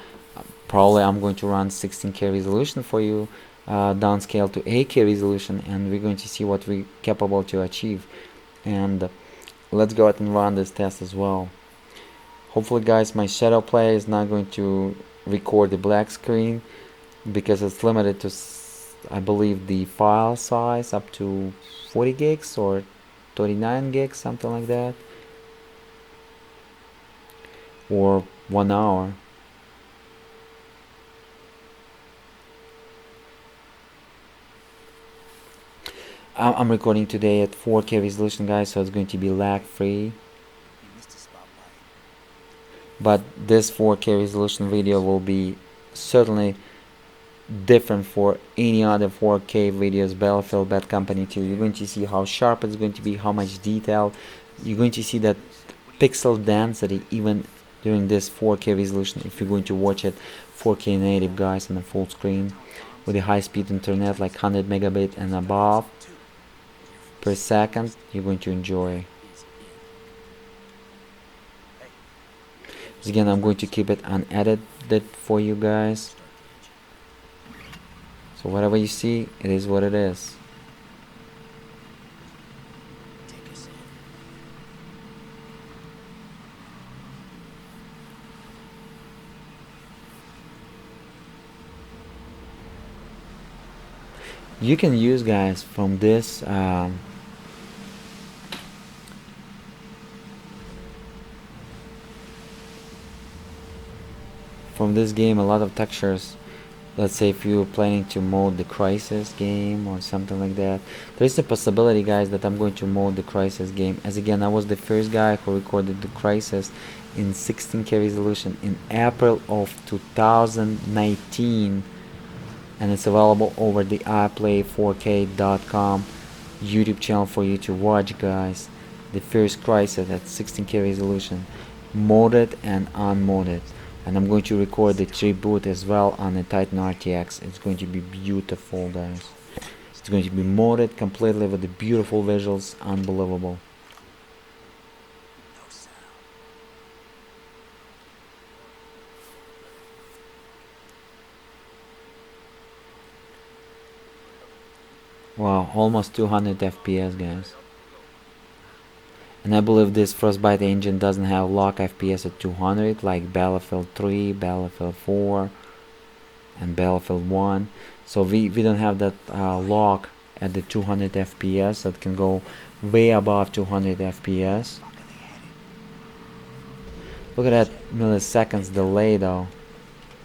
probably I'm going to run 16K resolution for you, downscale to 8K resolution, and we're going to see what we're capable to achieve. And let's go ahead and run this test as well. Hopefully, guys, my ShadowPlay is not going to record the black screen, because it's limited to, I believe, the file size up to 40 gigs or 39 gigs, something like that, or 1 hour. I'm recording today at 4K resolution, guys, so it's going to be lag free. But this 4K resolution video will be certainly different for any other 4K videos, Battlefield Bad Company 2. You're going to see how sharp it's going to be, how much detail. You're going to see that pixel density even during this 4K resolution, if you're going to watch it 4K native, guys, on a full screen with a high-speed internet like 100 megabit and above per second. You're going to enjoy. Again, I'm going to keep it unedited for you guys. So whatever you see, it is what it is. You can use, guys, from this game a lot of textures let's say if you're planning to mod the Crisis game or something like that, there is a possibility, guys, that I'm going to mod the Crisis game, as again I was the first guy who recorded the Crisis in 16K resolution in April of 2019, and it's available over the iPlay4k.com YouTube channel for you to watch, guys. The first Crisis at 16K resolution, modded and unmodded. And I'm going to record the tribute as well on the Titan RTX. It's going to be beautiful, guys. It's going to be modded completely with the beautiful visuals, unbelievable. Wow, almost 200 FPS, guys. And I believe this Frostbite engine doesn't have lock FPS at 200 like Battlefield 3, Battlefield 4, and Battlefield 1. So we don't have that lock at the 200 FPS, so it can go way above 200 FPS. Look at that milliseconds delay though.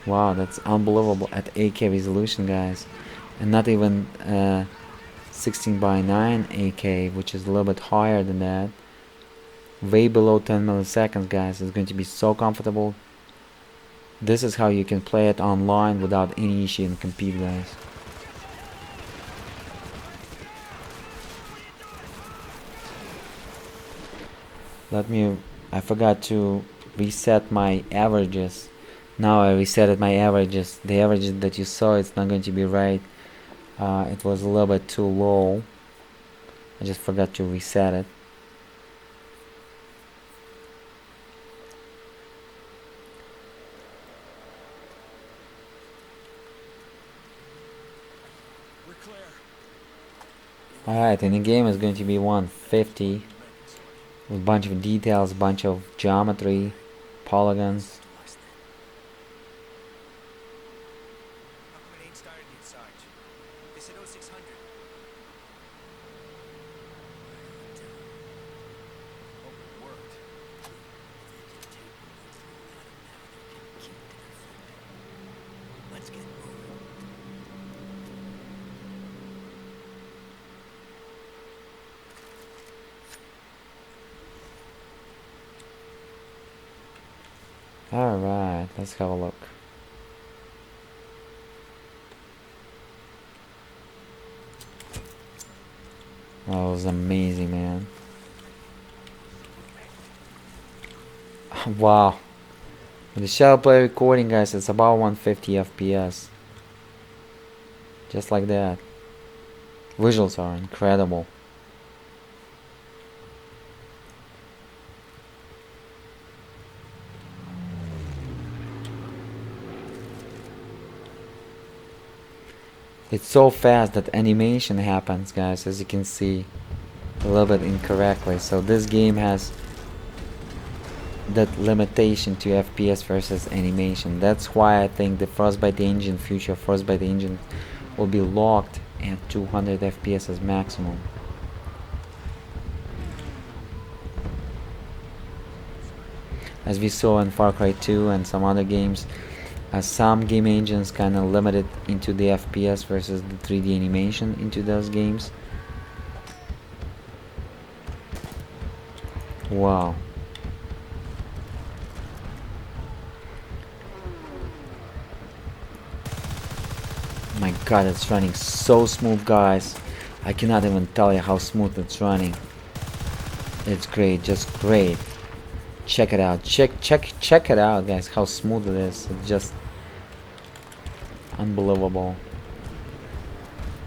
Wow, that's unbelievable at 8K resolution, guys. And not even 16:9 8K, which is a little bit higher than that. Way below 10 milliseconds, guys. It's going to be so comfortable. This is how you can play it online without any issue and compete, guys. I forgot to reset my averages. Now I resetted my averages. The averages that you saw, it's not going to be right. It was a little bit too low. I just forgot to reset it. Alright, and the game is going to be 150 with a bunch of details, bunch of geometry, polygons. Alright, let's have a look. That was amazing, man. Wow. With the ShadowPlay recording, guys, it's about 150 FPS. Just like that. Visuals are incredible. It's so fast that animation happens, guys, as you can see, a little bit incorrectly. So this game has that limitation to FPS versus animation. That's why I think the Frostbite engine, future Frostbite engine, will be locked at 200 FPS as maximum. As we saw in Far Cry 2 and some other games, some game engines kind of limited into the FPS versus the 3D animation into those games. Wow. My god, it's running so smooth, guys. I cannot even tell you how smooth it's running. It's great, just great. Check it out. Check it out, guys, how smooth it is. It's just unbelievable.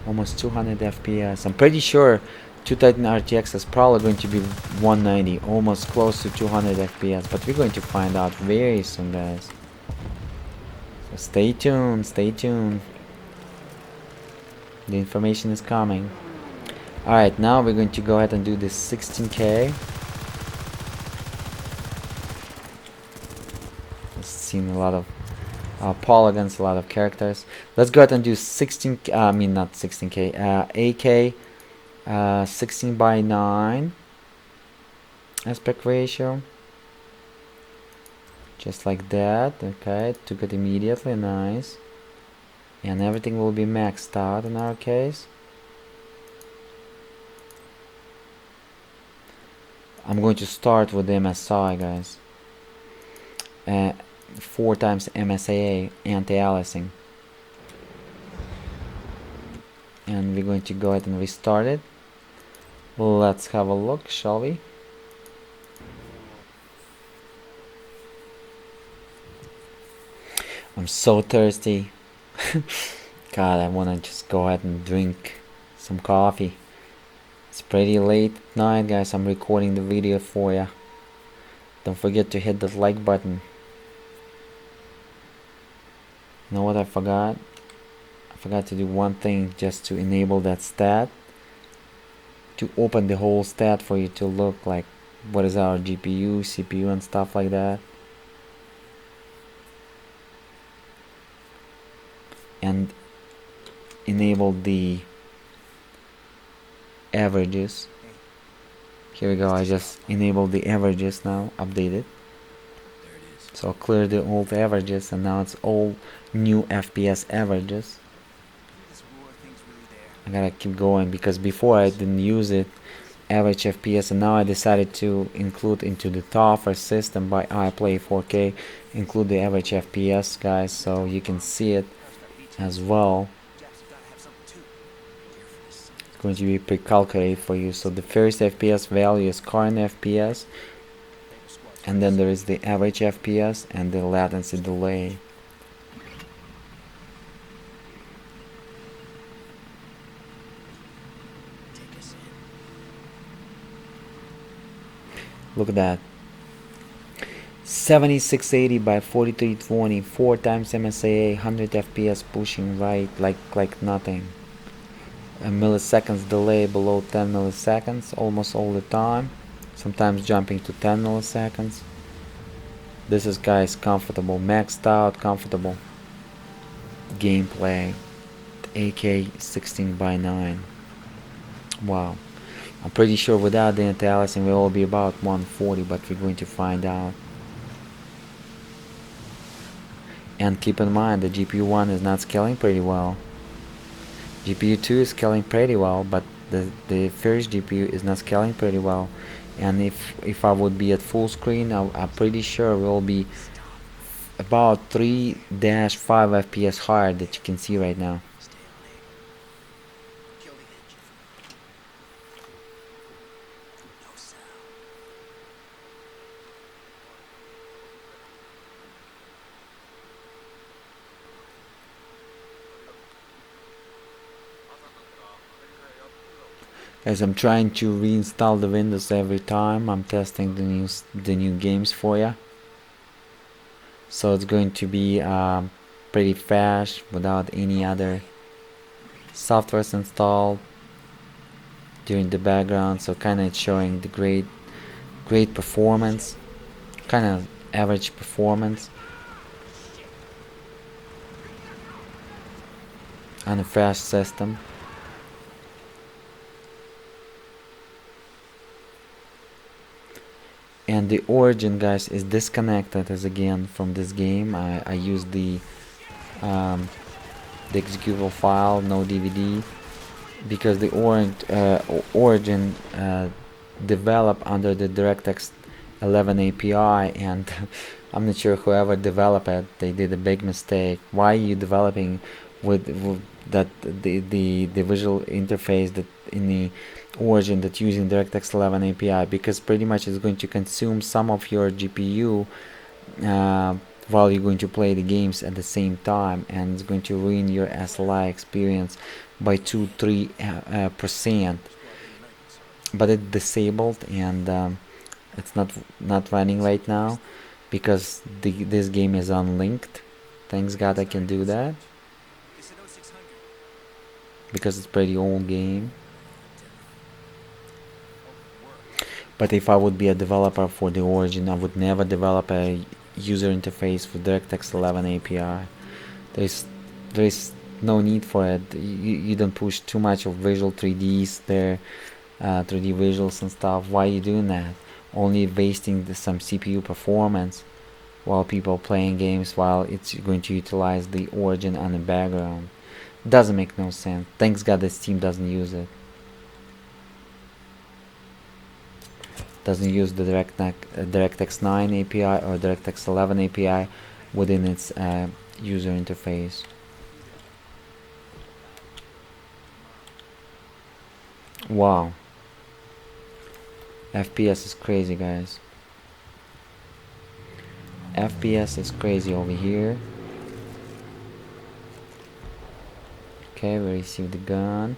Almost 200 FPS. I'm pretty sure 2 Titan RTX is probably going to be 190, almost close to 200 FPS, but we're going to find out very soon, guys. So stay tuned, stay tuned. The information is coming. Alright, now we're going to go ahead and do this 16K. Seen a lot of polygons, a lot of characters. Let's go ahead and do 16. I mean not 16K. 8K, 16:9 aspect ratio. Just like that. Okay, took it immediately. Nice. and everything will be maxed out in our case. I'm going to start with MSI, guys. 4 times MSAA anti-aliasing, and we're going to go ahead and restart it. Let's have a look, shall we? I'm so thirsty. God, I wanna just go ahead and drink some coffee. It's pretty late at night, guys. I'm recording the video for ya. Don't forget to hit that like button. You know what I forgot? I forgot to do one thing, just to enable that stat. To open the whole stat for you to look like what is our GPU, CPU and stuff like that. And enable the averages. Here we go, I just enabled the averages now, updated. So clear the old averages, and now it's all new FPS averages. I gotta keep going because before I didn't use it, average FPS, and now I decided to include into the tougher system by iPlay 4K, include the average FPS, guys, so you can see it as well. It's going to be pre-calculated for you. So the first FPS value is current FPS, and then there is the average FPS and the latency delay. Look at that. 7680 by 4320, 4 times MSAA, 100 FPS pushing right like nothing. A milliseconds delay below 10 milliseconds almost all the time, sometimes jumping to 10 milliseconds. This is, guys, comfortable, maxed out, comfortable gameplay. AK 16:9. Wow. I'm pretty sure without the anti-aliasing will all be about 140, but we're going to find out. And keep in mind the GPU 1 is not scaling pretty well. GPU 2 is scaling pretty well, but the first GPU is not scaling pretty well. And if I would be at full screen, I'm pretty sure we'll be about 3-5 FPS higher that you can see right now. As I'm trying to reinstall the Windows every time, I'm testing the new games for you. So it's going to be pretty fast without any other software installed during the background. So kind of it's showing the great performance, kind of average performance on a fast system. And the origin, guys, is disconnected as again from this game. I use the executable file, no DVD, because the origin developed under the DirectX 11 API, and I'm not sure whoever developed it, they did a big mistake. Why are you developing with that the visual interface that in the origin that using DirectX 11 API? Because pretty much it's going to consume some of your GPU while you're going to play the games at the same time, and it's going to ruin your SLI experience by 2-3%. But it's disabled, and it's not running right now because this game is unlinked. Thanks God I can do that, because it's pretty old game. But if I would be a developer for the origin, I would never develop a user interface for DirectX 11 API. There's no need for it. You don't push too much of visual 3Ds there, 3D visuals and stuff. Why are you doing that? Only wasting some CPU performance. while people playing games, while it's going to utilize the origin on the background. Doesn't make no sense. Thanks God this team doesn't use it. Doesn't use the DirectX 9 API or DirectX 11 API within its user interface. Wow. FPS is crazy, guys. FPS is crazy over here. Okay, we received the gun.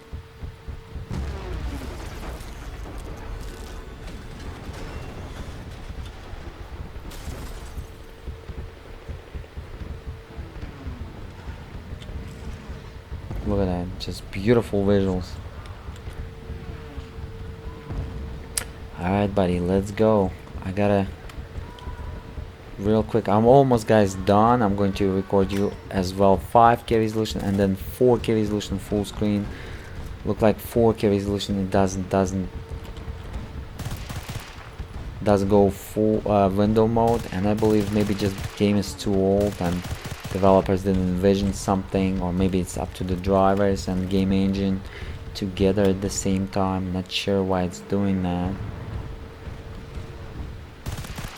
Look at that, just beautiful visuals. Alright, buddy, let's go. I gotta real quick, I'm almost, guys, done. I'm going to record you as well 5K resolution and then 4K resolution full screen. Look like 4K resolution, it doesn't go full window mode, and I believe maybe just game is too old and developers didn't envision something, or maybe it's up to the drivers and game engine together at the same time. Not sure why it's doing that.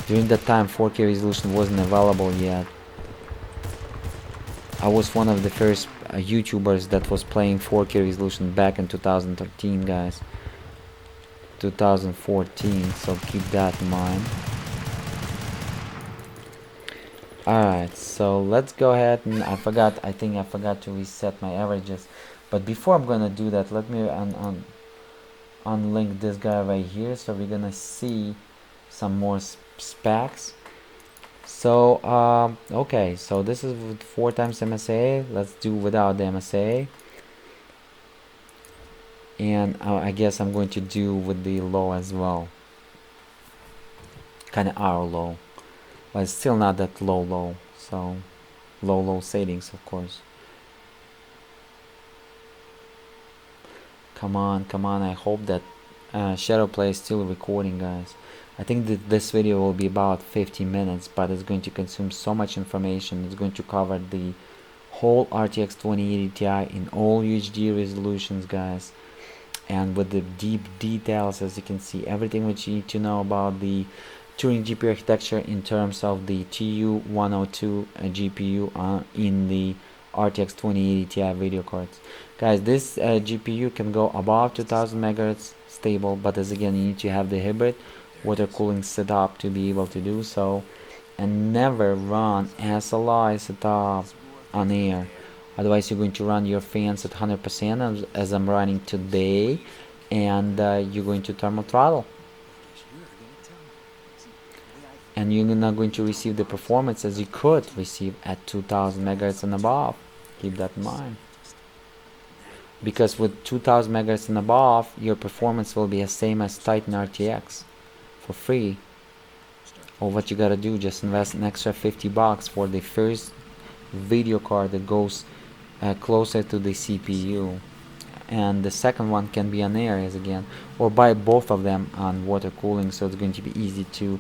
During that time 4K resolution wasn't available yet. I was one of the first YouTubers that was playing 4K resolution back in 2013, guys. 2014, so keep that in mind. Alright, so let's go ahead, and I think I forgot to reset my averages. But before I'm gonna do that, let me unlink this guy right here, so we're gonna see some more specs. So okay, so this is with 4 times MSA. Let's do without the MSA, and I guess I'm going to do with the low as well, kind of our low, but it's still not that low, so low settings, of course. Come on, I hope that ShadowPlay is still recording, guys. I think that this video will be about 15 minutes, but it's going to consume so much information. It's going to cover the whole RTX 2080 Ti in all UHD resolutions, guys, and with the deep details. As you can see, everything which you need to know about the Turing GPU architecture in terms of the TU102 GPU in the RTX 2080 Ti video cards. Guys, this GPU can go above 2000 MHz stable, but as again, you need to have the hybrid water cooling setup to be able to do so, and never run SLI setup on air. Otherwise you're going to run your fans at 100% as I'm running today, and you're going to thermal throttle, and you're not going to receive the performance as you could receive at 2000 MHz and above. Keep that in mind, because with 2000 MHz and above, your performance will be the same as Titan RTX for free. Or what you gotta do, just invest an extra $50 for the first video card that goes closer to the CPU, and the second one can be on air as again, or buy both of them on water cooling, so it's going to be easy to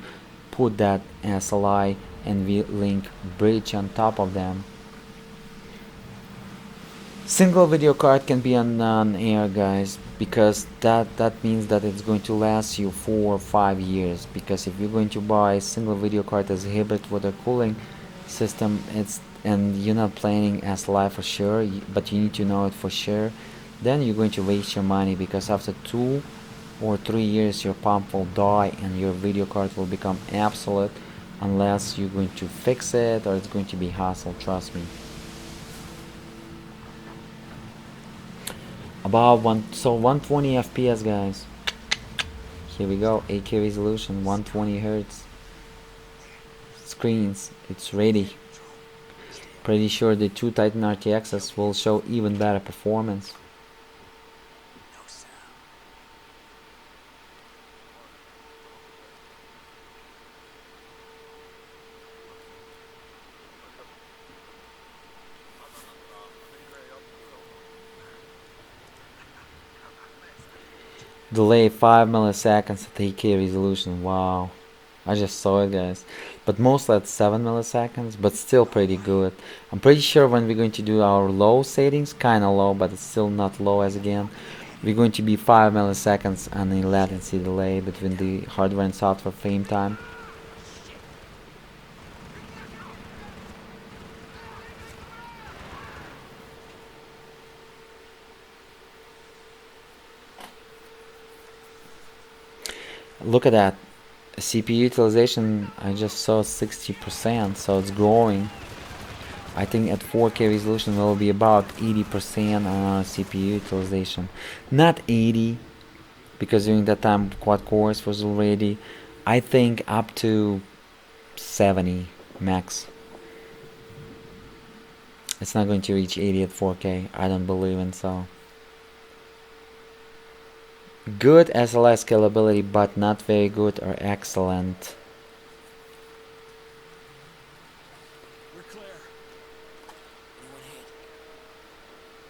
put that SLI NVLink bridge on top of them. Single video card can be on air, guys, because that means that it's going to last you 4 or 5 years. Because if you're going to buy a single video card as a hybrid water cooling system, and you're not planning SLI for sure, but you need to know it for sure, then you're going to waste your money, because after 2 or 3 years your pump will die and your video card will become obsolete unless you're going to fix it, or it's going to be hassle, trust me. About 120 FPS, guys. Here we go, 8K resolution, 120 Hz screens. It's ready. Pretty sure the 2 Titan RTXs will show even better performance. Delay 5 milliseconds at 8K resolution. Wow. I just saw it, guys. But mostly at 7 milliseconds, but still pretty good. I'm pretty sure when we're going to do our low settings, kinda low, but it's still not low as again, we're going to be 5 milliseconds on the latency delay between the hardware and software frame time. Look at that. CPU utilization, I just saw 60%, so it's growing. I think at 4K resolution will be about 80% on our CPU utilization. Not 80, because during that time quad cores was already, I think, up to 70 max. It's not going to reach 80 at 4K. I don't believe in so. Good SLI scalability, but not very good or excellent.
We're clear. Anyone hit?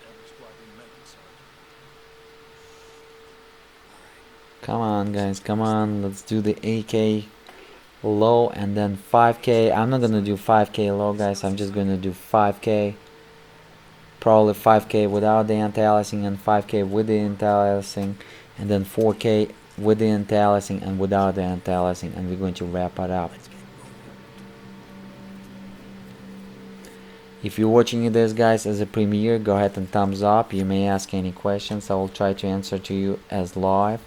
Every squad being making, Sergeant.
Come on, guys, come on. Let's do the 8K low and then 5K. I'm not gonna do 5K low, guys. I'm just gonna do 5K. Probably 5K without the anti-aliasing and 5K with the anti-aliasing, and then 4K with the anti-aliasing and without the anti-aliasing, and we're going to wrap it up. If you're watching this, guys, as a premiere, go ahead and thumbs up. You may ask any questions. I will try to answer to you as live.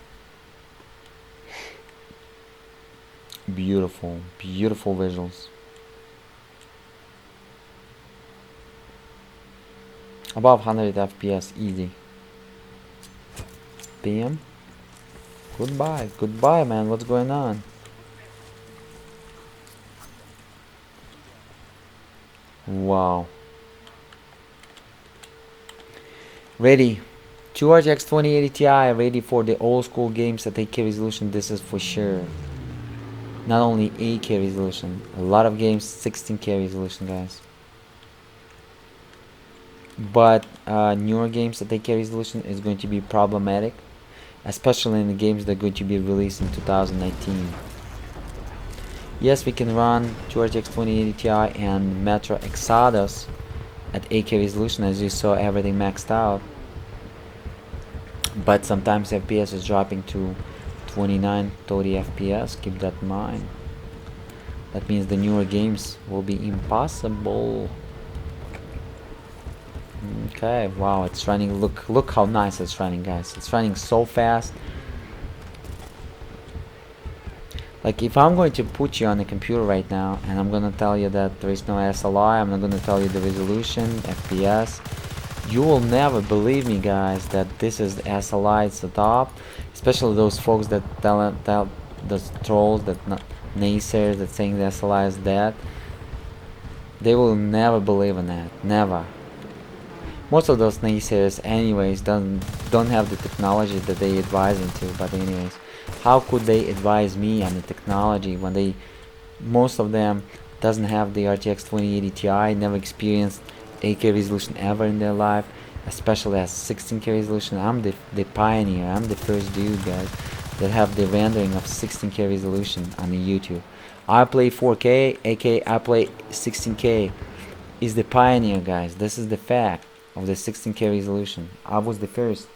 Beautiful, beautiful visuals. Above 100 FPS, easy. PM. Goodbye, goodbye, man. What's going on? Wow. Ready. 2 RTX 2080 Ti, ready for the old school games at 8K resolution. This is for sure. Not only 8K resolution, a lot of games 16K resolution, guys. But newer games at 8K resolution is going to be problematic, especially in the games that are going to be released in 2019. Yes, we can run 2 RTX 2080 Ti and Metro Exodus at 8K resolution, as you saw, everything maxed out. But sometimes FPS is dropping to 29, 30 FPS. Keep that in mind. That means the newer games will be impossible. Okay, wow, it's running. Look how nice it's running, guys. It's running so fast. Like, if I'm going to put you on the computer right now and I'm gonna tell you that there is no SLI, I'm not gonna tell you the resolution, FPS, you will never believe me, guys, that this is the SLI, it's the top. Especially those folks that tell those trolls, that naysayers that saying the SLI is dead. They will never believe in that, never. Most of those naysayers anyways don't have the technology that they advise into, but anyways, how could they advise me on the technology when they, most of them doesn't have the RTX 2080 Ti, never experienced 8K resolution ever in their life, especially as 16K resolution. I'm the pioneer, I'm the first dude, guys, that have the rendering of 16K resolution on the YouTube. I play 4K, aka I play 16K. Is the pioneer, guys. This is the fact of the 16K resolution. I was the first.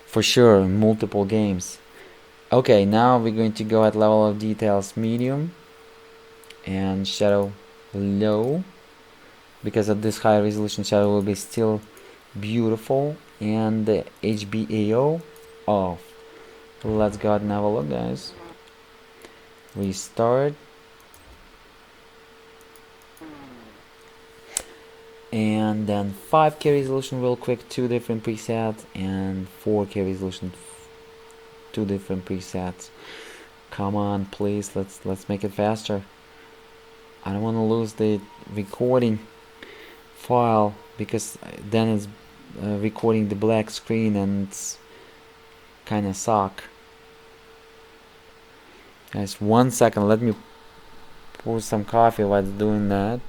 For sure, multiple games. Okay, now we're going to go at level of details medium and shadow low, because at this high resolution shadow will be still beautiful, and the HBAO off. Let's go ahead and have a look, guys. Restart. And then 5K resolution real quick, 2 different presets, and 4K resolution, 2 different presets. Come on, please, let's make it faster. I don't want to lose the recording file, because then it's recording the black screen and it's kind of suck. Guys, 1 second, let me pour some coffee while doing that.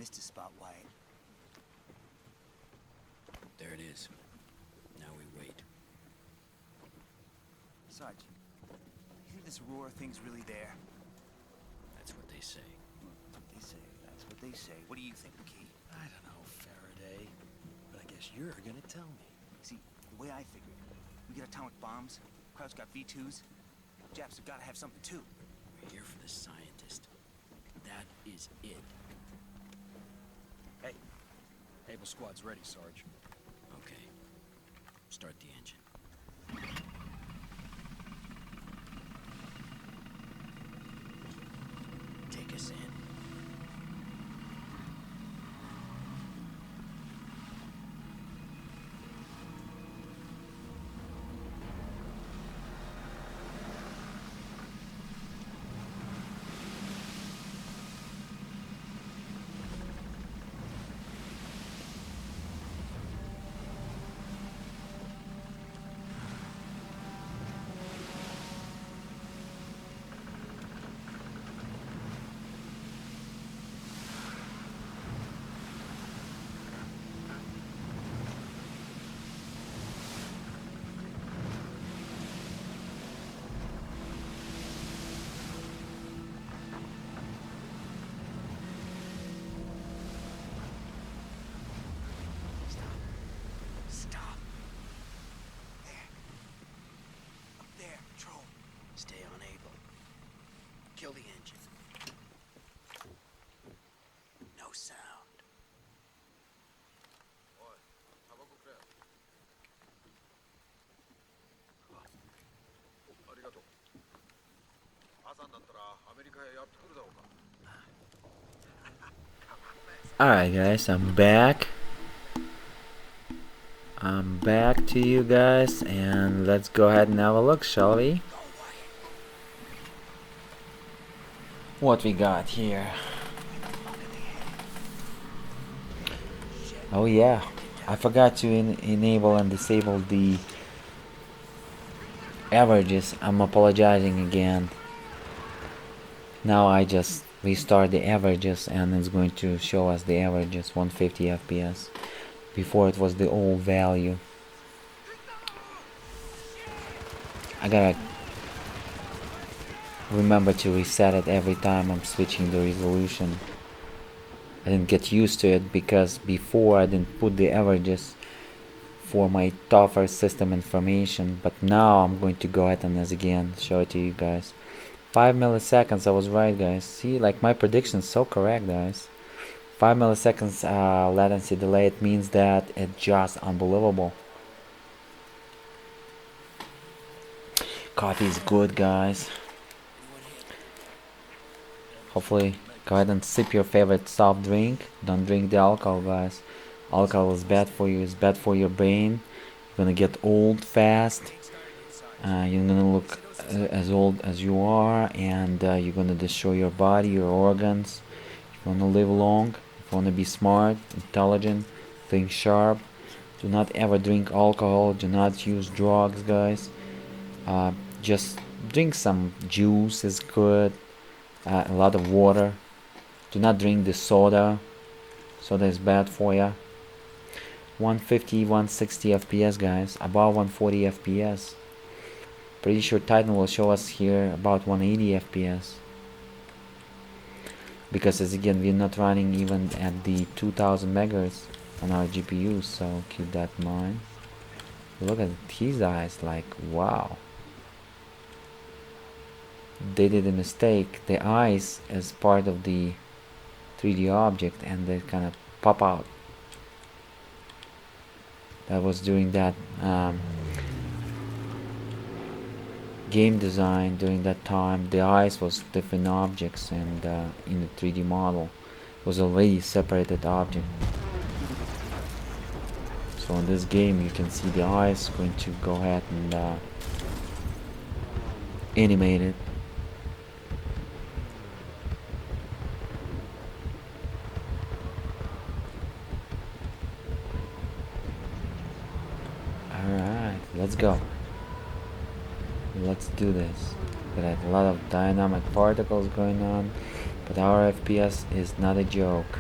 missed a spot, Wyatt.
There it is. Now we wait.
Sarge, you think this roar thing's really there?
That's what they say.
That's what they say. What do you think, McKee?
I don't know, Faraday. But I guess you're gonna tell me.
See, the way I figured, we get atomic bombs, crowd's got V2s, Japs have gotta have something too.
We're here for the scientist. That is it.
Hey, Able Squad's ready, Sarge.
Okay. Start the engine. Take us in.
Stop. There. Up there, Patrol.
Stay on Able. Kill the engine. No sound.
Alright guys, I'm back to you guys, and let's go ahead and have a look, shall we? What we got here? Oh yeah, I forgot to enable and disable the averages. I'm apologizing again. Now I just restart the averages and it's going to show us the averages 150 FPS. Before it was the old value. I gotta remember to reset it every time I'm switching the resolution. I didn't get used to it because before I didn't put the averages for my tougher system information, but now I'm going to go ahead and again show it to you guys. 5 milliseconds, I was right guys. See, like my prediction is so correct guys. 5 milliseconds latency delay, it means that it's just unbelievable. Coffee is good guys. Hopefully go ahead and sip your favorite soft drink. Don't drink the alcohol guys. Alcohol is bad for you, it's bad for your brain. You're gonna get old fast. You're gonna look as old as you are, and you're gonna destroy your body, your organs. If you wanna live long, if you wanna be smart, intelligent, think sharp, do not ever drink alcohol, do not use drugs guys. Just drink some juice is good, a lot of water. Do not drink the soda. Soda is bad for ya. 150, 160 FPS guys, above 140 FPS. Pretty sure Titan will show us here about 180 FPS. Because as again, we're not running even at the 2000 megahertz on our GPUs, so keep that in mind. Look at his eyes, like wow. They did a mistake. The eyes is part of the 3D object and they kind of pop out. That was during that game design. During that time the eyes was different objects, and in the 3D model it was already separated object. So in this game you can see the eyes going to go ahead and animate it. Alright, let's go. Let's do this. Got a lot of dynamic particles going on, but our FPS is not a joke.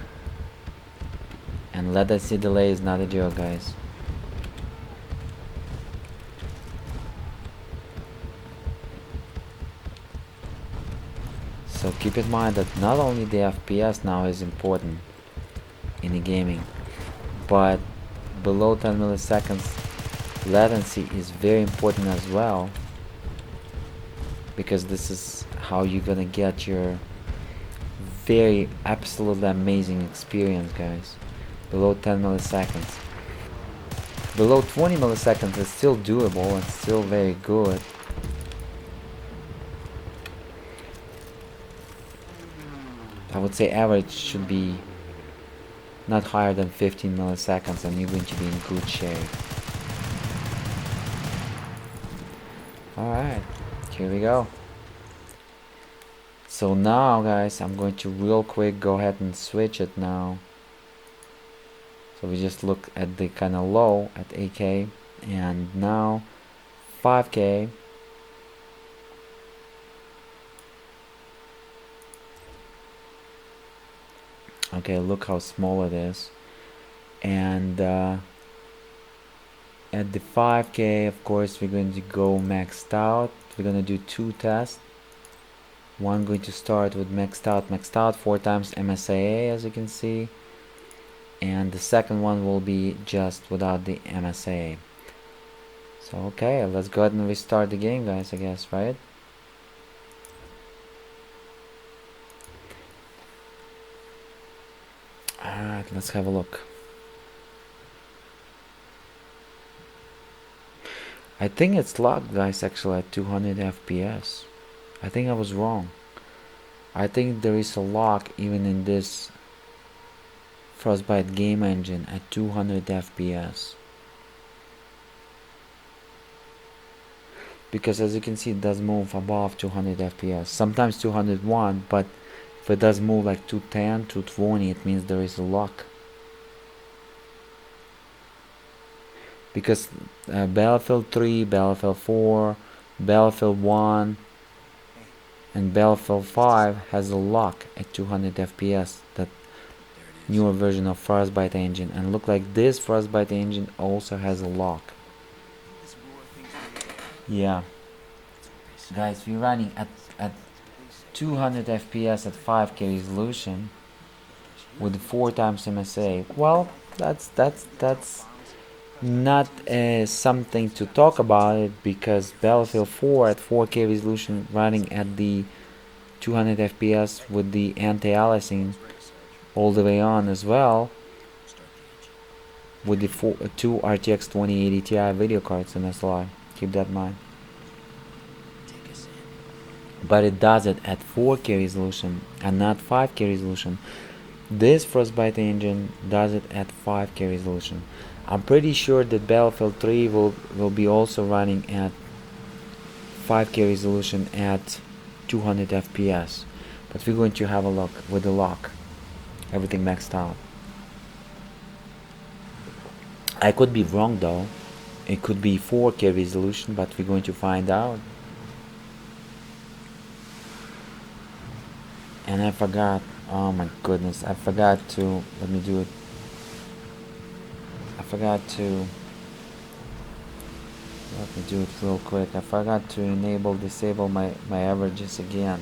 And latency delay is not a joke, guys. So keep in mind that not only the FPS now is important in the gaming, but below 10 milliseconds latency is very important as well, because this is how you're gonna get your very absolutely amazing experience, guys. Below 10 milliseconds. Below 20 milliseconds is still doable and still very good. I would say average should be not higher than 15 milliseconds and you're going to be in good shape. Alright, here we go. So now, guys, I'm going to real quick go ahead and switch it now. So we just look at the kind of low at 8K and now 5K. Okay, look how small it is. And at the 5K, of course, we're going to go maxed out. We're going to do 2 tests. One going to start with maxed out 4 times MSAA, as you can see. And the second one will be just without the MSAA. So okay, let's go ahead and restart the game, guys, I guess, right? Alright, let's have a look. I think it's locked, guys, actually at 200 FPS. I think I was wrong. I think there is a lock even in this Frostbite game engine at 200 FPS. Because as you can see, it does move above 200 FPS. Sometimes 201, but if it does move like 210, 220, it means there is a lock. Because Battlefield 3, Battlefield 4, Battlefield 1, and Battlefield 5 has a lock at 200 FPS. That newer version of Frostbite engine, and look like this Frostbite engine also has a lock. Yeah, guys, we're running at 200 FPS at 5K resolution with 4 times MSA. Well, that's not something to talk about it, because Battlefield 4 at 4K resolution running at the 200 FPS with the anti-aliasing all the way on as well, with the 2 RTX 2080 Ti video cards in SLI. Keep that in mind. But it does it at 4K resolution and not 5K resolution. This Frostbite engine does it at 5K resolution. I'm pretty sure that Battlefield 3 will be also running at 5K resolution at 200 FPS. But we're going to have a look with the lock. Everything maxed out. I could be wrong though. It could be 4K resolution, but we're going to find out. And I forgot. Oh my goodness, I forgot to, let me do it. I forgot to, let me do it real quick. I forgot to disable my averages again.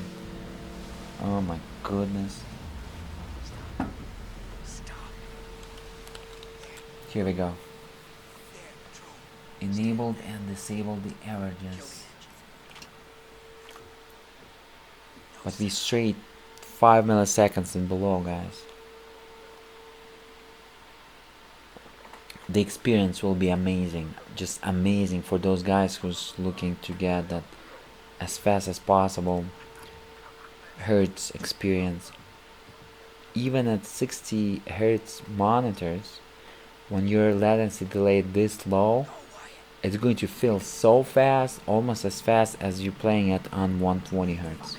Oh my goodness. Here we go. Enabled and disabled the averages. But we straight 5 milliseconds and below, guys. The experience will be amazing, just amazing for those guys who's looking to get that as fast as possible hertz experience. Even at 60 hertz monitors, when your latency delay this low, it's going to feel so fast, almost as fast as you playing it on 120 hertz.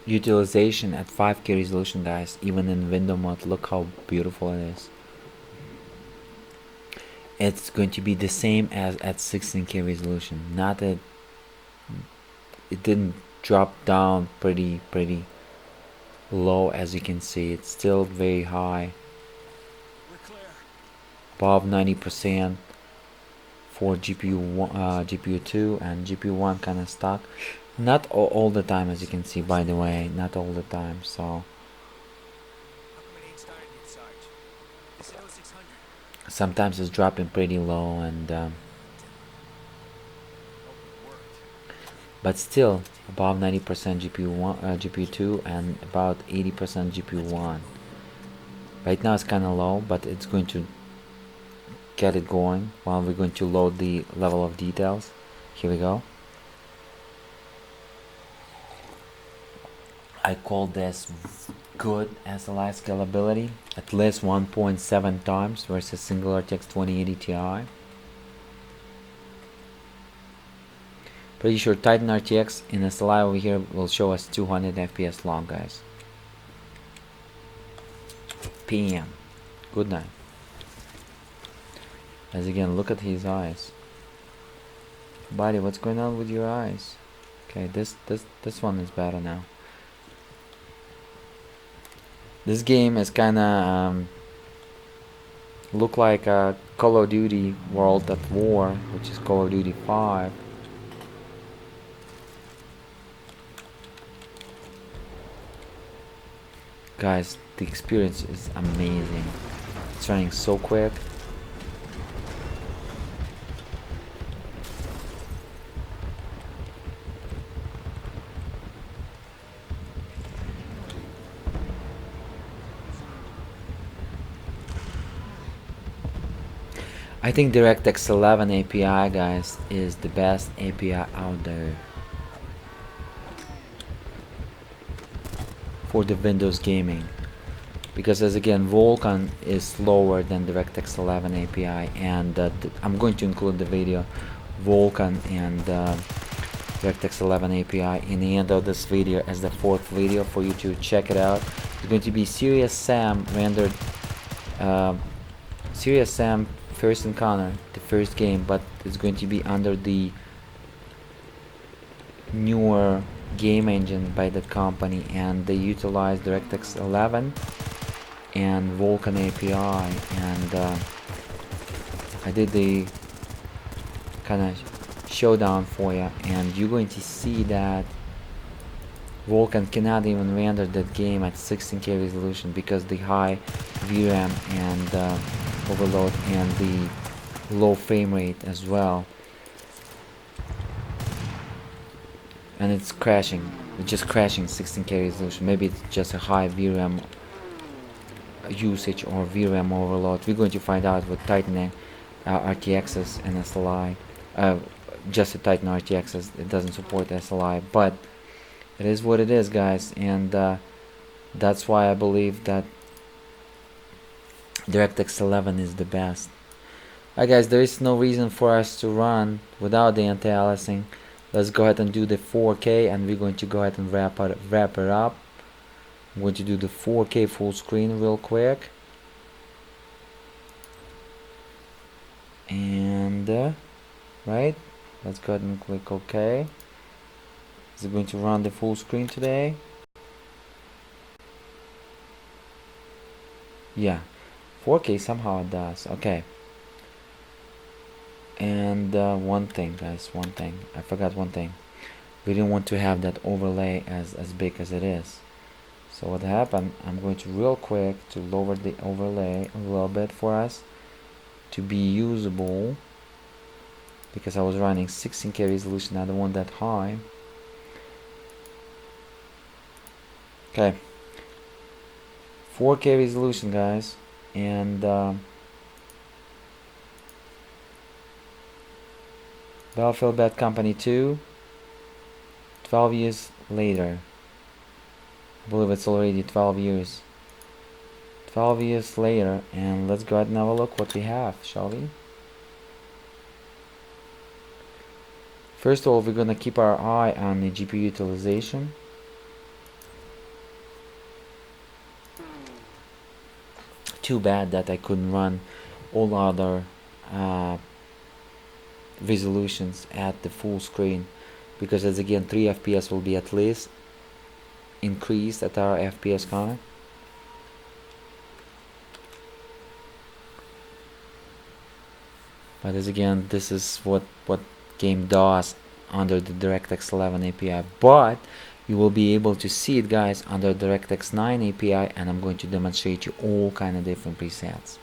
utilization at 5K resolution, guys. Even in window mode, look how beautiful it is. It's going to be the same as at 16K resolution. Not that it didn't drop down pretty low, as you can see. It's still very high,
We're clear.
above 90% for GPU 2 and GPU 1 kind of stuck. Not all the time, as you can see, by the way, not all the time. So
How come it ain't started yet, Sarge? They said it was 600.
sometimes it's dropping pretty low, and
Hope it worked.
but still above 90% GPU 1, GPU 2, and about 80% GPU 1. Right now it's kind of low, but it's going to get it going while we're going to load the level of details. Here we go. I call this good SLI scalability, at least 1.7 times versus single RTX 2080 Ti. Pretty sure Titan RTX in SLI over here will show us 200 FPS long, guys. PM. Good night. As again, look at his eyes. Buddy, what's going on with your eyes? Okay, this one is better now. This game is kinda look like a Call of Duty World at War, which is Call of Duty 5. Guys, the experience is amazing. It's running so quick. I think DirectX 11 API, guys, is the best API out there for the Windows gaming, because as again, Vulkan is slower than DirectX 11 API, and I'm going to include the video Vulkan and DirectX 11 API in the end of this video as the fourth video for you to check it out. It's going to be Serious Sam rendered Serious Sam first encounter, the first game, but it's going to be under the newer game engine by the company, and they utilize DirectX 11 and Vulkan API, and I did the kind of showdown for you, and you're going to see that Vulkan cannot even render that game at 16K resolution because the high VRAM and overload and the low frame rate as well, and it's crashing. It's just crashing 16K resolution. Maybe it's just a high VRAM usage or VRAM overload. We're going to find out with Titan RTXs and SLI. Just the Titan RTXs, it doesn't support SLI, but it is what it is, guys, and that's why I believe that DirectX 11 is the best. Alright, guys, there is no reason for us to run without the anti-aliasing. Let's go ahead and do the 4K, and we're going to go ahead and wrap it up. I'm going to do the 4K full screen real quick, and right, let's go ahead and click OK. Is it going to run the full screen today? Yeah, 4K somehow it does. Okay. And one thing, guys, I forgot one thing. We didn't want to have that overlay as big as it is. So what happened, I'm going to real quick to lower the overlay a little bit for us to be usable, because I was running 16K resolution. I don't want that high. Okay, 4K resolution, guys, and Battlefield Bad Company 2, 12 years later. I believe it's already 12 years. 12 years later, and let's go ahead and have a look what we have, shall we? First of all, we're gonna keep our eye on the GPU utilization. Too bad that I couldn't run all other resolutions at the full screen, because as again 3 FPS will be at least increased at our FPS count. But as again, this is what game does under the DirectX 11 API. But you will be able to see it, guys, under DirectX 9 API, and I'm going to demonstrate you all kind of different presets.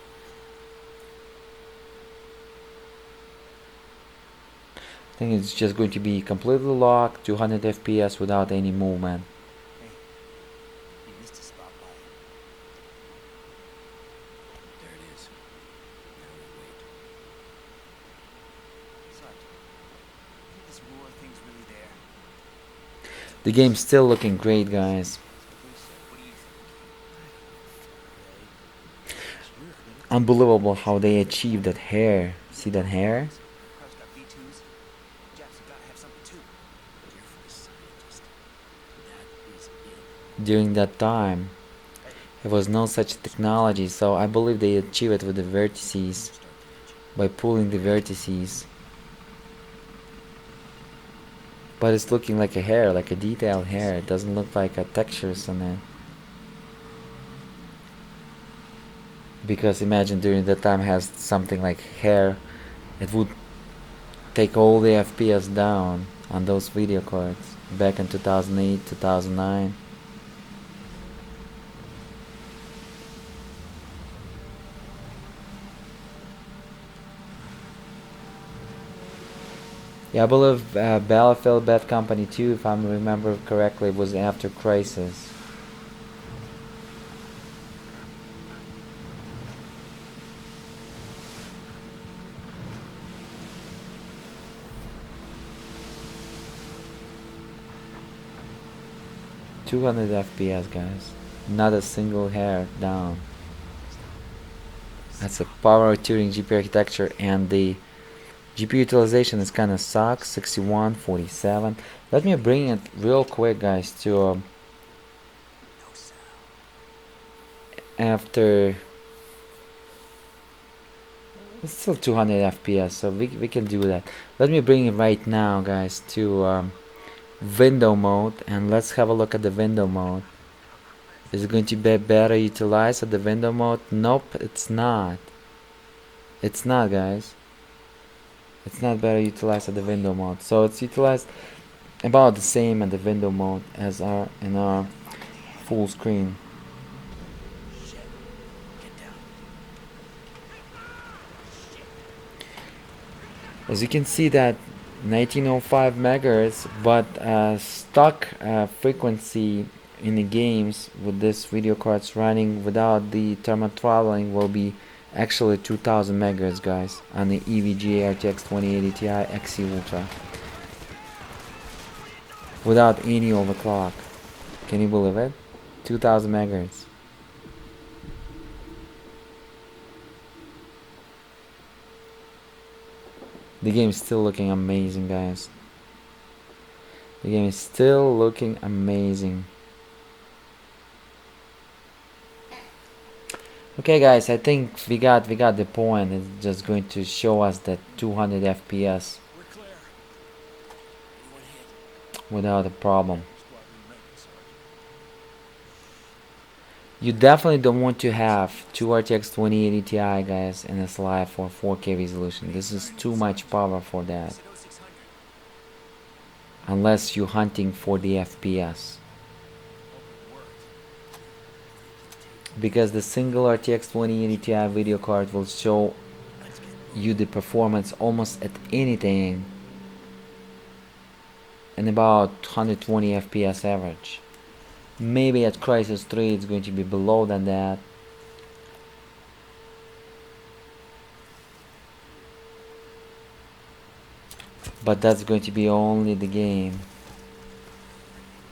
I think it's just going to be completely locked, 200 FPS without any movement.
Hey, you missed a spot by it.
There it is. Now we wait.
Sarge, you think this roar thing's really there?
The game's still looking great, guys.
What do you think?
You're gonna
Unbelievable how they achieved that hair. See that hair?
Crowd's got V2s. Japs have gotta have something too.
You're for a scientist. That is it.
During that time, there was no such technology, so I believe they achieved it with the vertices,
Start the engine.
by pulling the vertices. But it's looking like a hair, like a detailed hair. It doesn't look like a textures on it. Because imagine during that time has something like hair, it would take all the FPS down on those video cards back in 2008, 2009. Yeah, I believe Battlefield Bad Company 2, if I remember correctly, was after Crisis. $200 FPS, guys. Not a single hair down. That's a power Turing GPU architecture, and the GPU utilization is kind of sucks, 61, 47. Let me bring it real quick, guys, to
No sound.
after. It's still 200 FPS, so we can do that. Let me bring it right now, guys, to window mode, and let's have a look at the window mode. Is it going to be better utilized at the window mode? Nope, it's not. It's not, guys. It's not better utilized at the window mode. So it's utilized about the same at the window mode as in our full screen.
Shit. Get down.
As you can see that 1905 megahertz, but stock frequency in the games with this video cards running without the thermal throttling will be actually 2000 megahertz, guys, on the EVGA RTX 2080 Ti XC Ultra without any overclock. Can you believe it? 2000 megahertz. The game is still looking amazing, guys. The game is still looking amazing. Okay, guys, I think we got the point. It's just going to show us that 200 FPS
We're clear.
Anyone hit?
without a problem.
Squad remake, Sergeant.
You definitely don't want to have two RTX 2080 Ti, guys, in SLI for 4K resolution. This is too much power for that,
Is it 0600?
unless you're hunting for the FPS.
Hope it worked.
Because the single RTX 2080 Ti video card will show you the performance almost at anything in about 120 FPS average. Maybe at Crisis 3 it's going to be below than that. But that's going to be only the game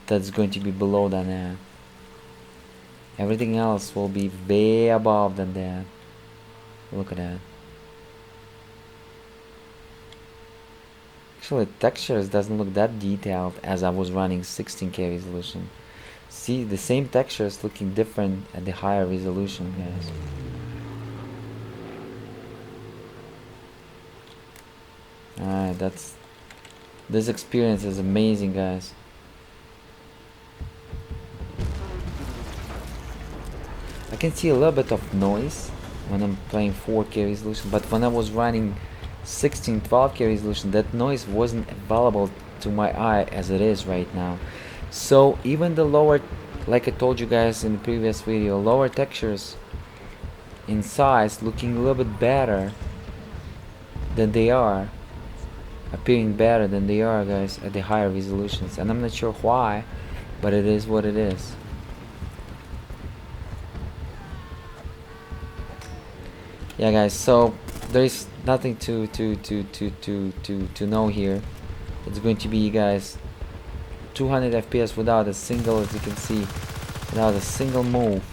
that's going to be below than that. Everything else will be way above than that. Look at that. Actually, textures doesn't look that detailed as I was running 16K resolution. See, the same textures looking different at the higher resolution, guys. Alright, this experience is amazing, guys. I can see a little bit of noise when I'm playing 4K resolution, but when I was running 12K resolution, that noise wasn't available to my eye as it is right now. So even the lower, like I told you guys in the previous video, lower textures in size looking a little bit better than they are, appearing better than they are, guys, at the higher resolutions. And I'm not sure why, but it is what it is. Yeah, guys, so there is nothing to know here. It's going to be, guys, 200 FPS without a single, as you can see, without a single move.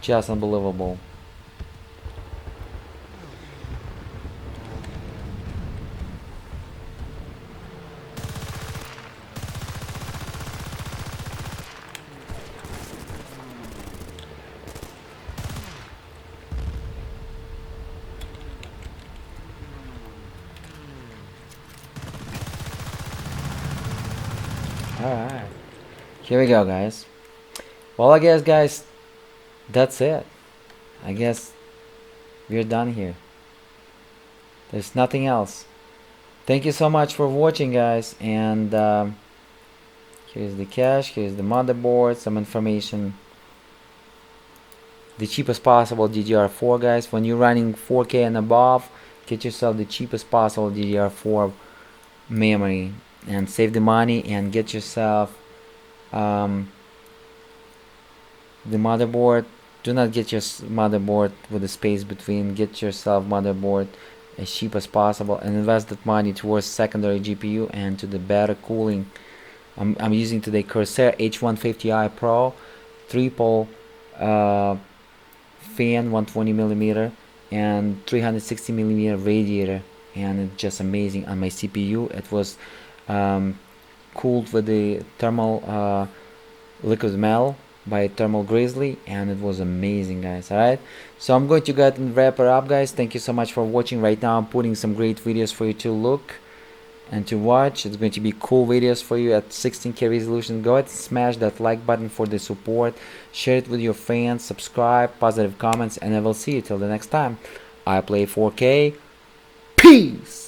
Just unbelievable. Alright, here we go, guys. Well, I guess, guys, that's it. I guess we're done here. There's nothing else. Thank you so much for watching, guys. And here's the cache, here's the motherboard, some information. The cheapest possible DDR4, guys. When you're running 4K and above, get yourself the cheapest possible DDR4 memory and save the money, and get yourself the motherboard. Do not get your motherboard with a space between. Get yourself motherboard as cheap as possible and invest that money towards secondary GPU and to the better cooling. I'm using today Corsair H150i Pro triple fan, 120mm and 360mm radiator, and it's just amazing. On my CPU it was cooled with the thermal liquid metal by Thermal Grizzly, and it was amazing, guys. Alright, so I'm going to go ahead and wrap it up, guys. Thank you so much for watching. Right now I'm putting some great videos for you to look and to watch. It's going to be cool videos for you at 16K resolution. Go ahead and smash that like button for the support, share it with your friends, subscribe, positive comments, and I will see you till the next time. I play 4K. Peace.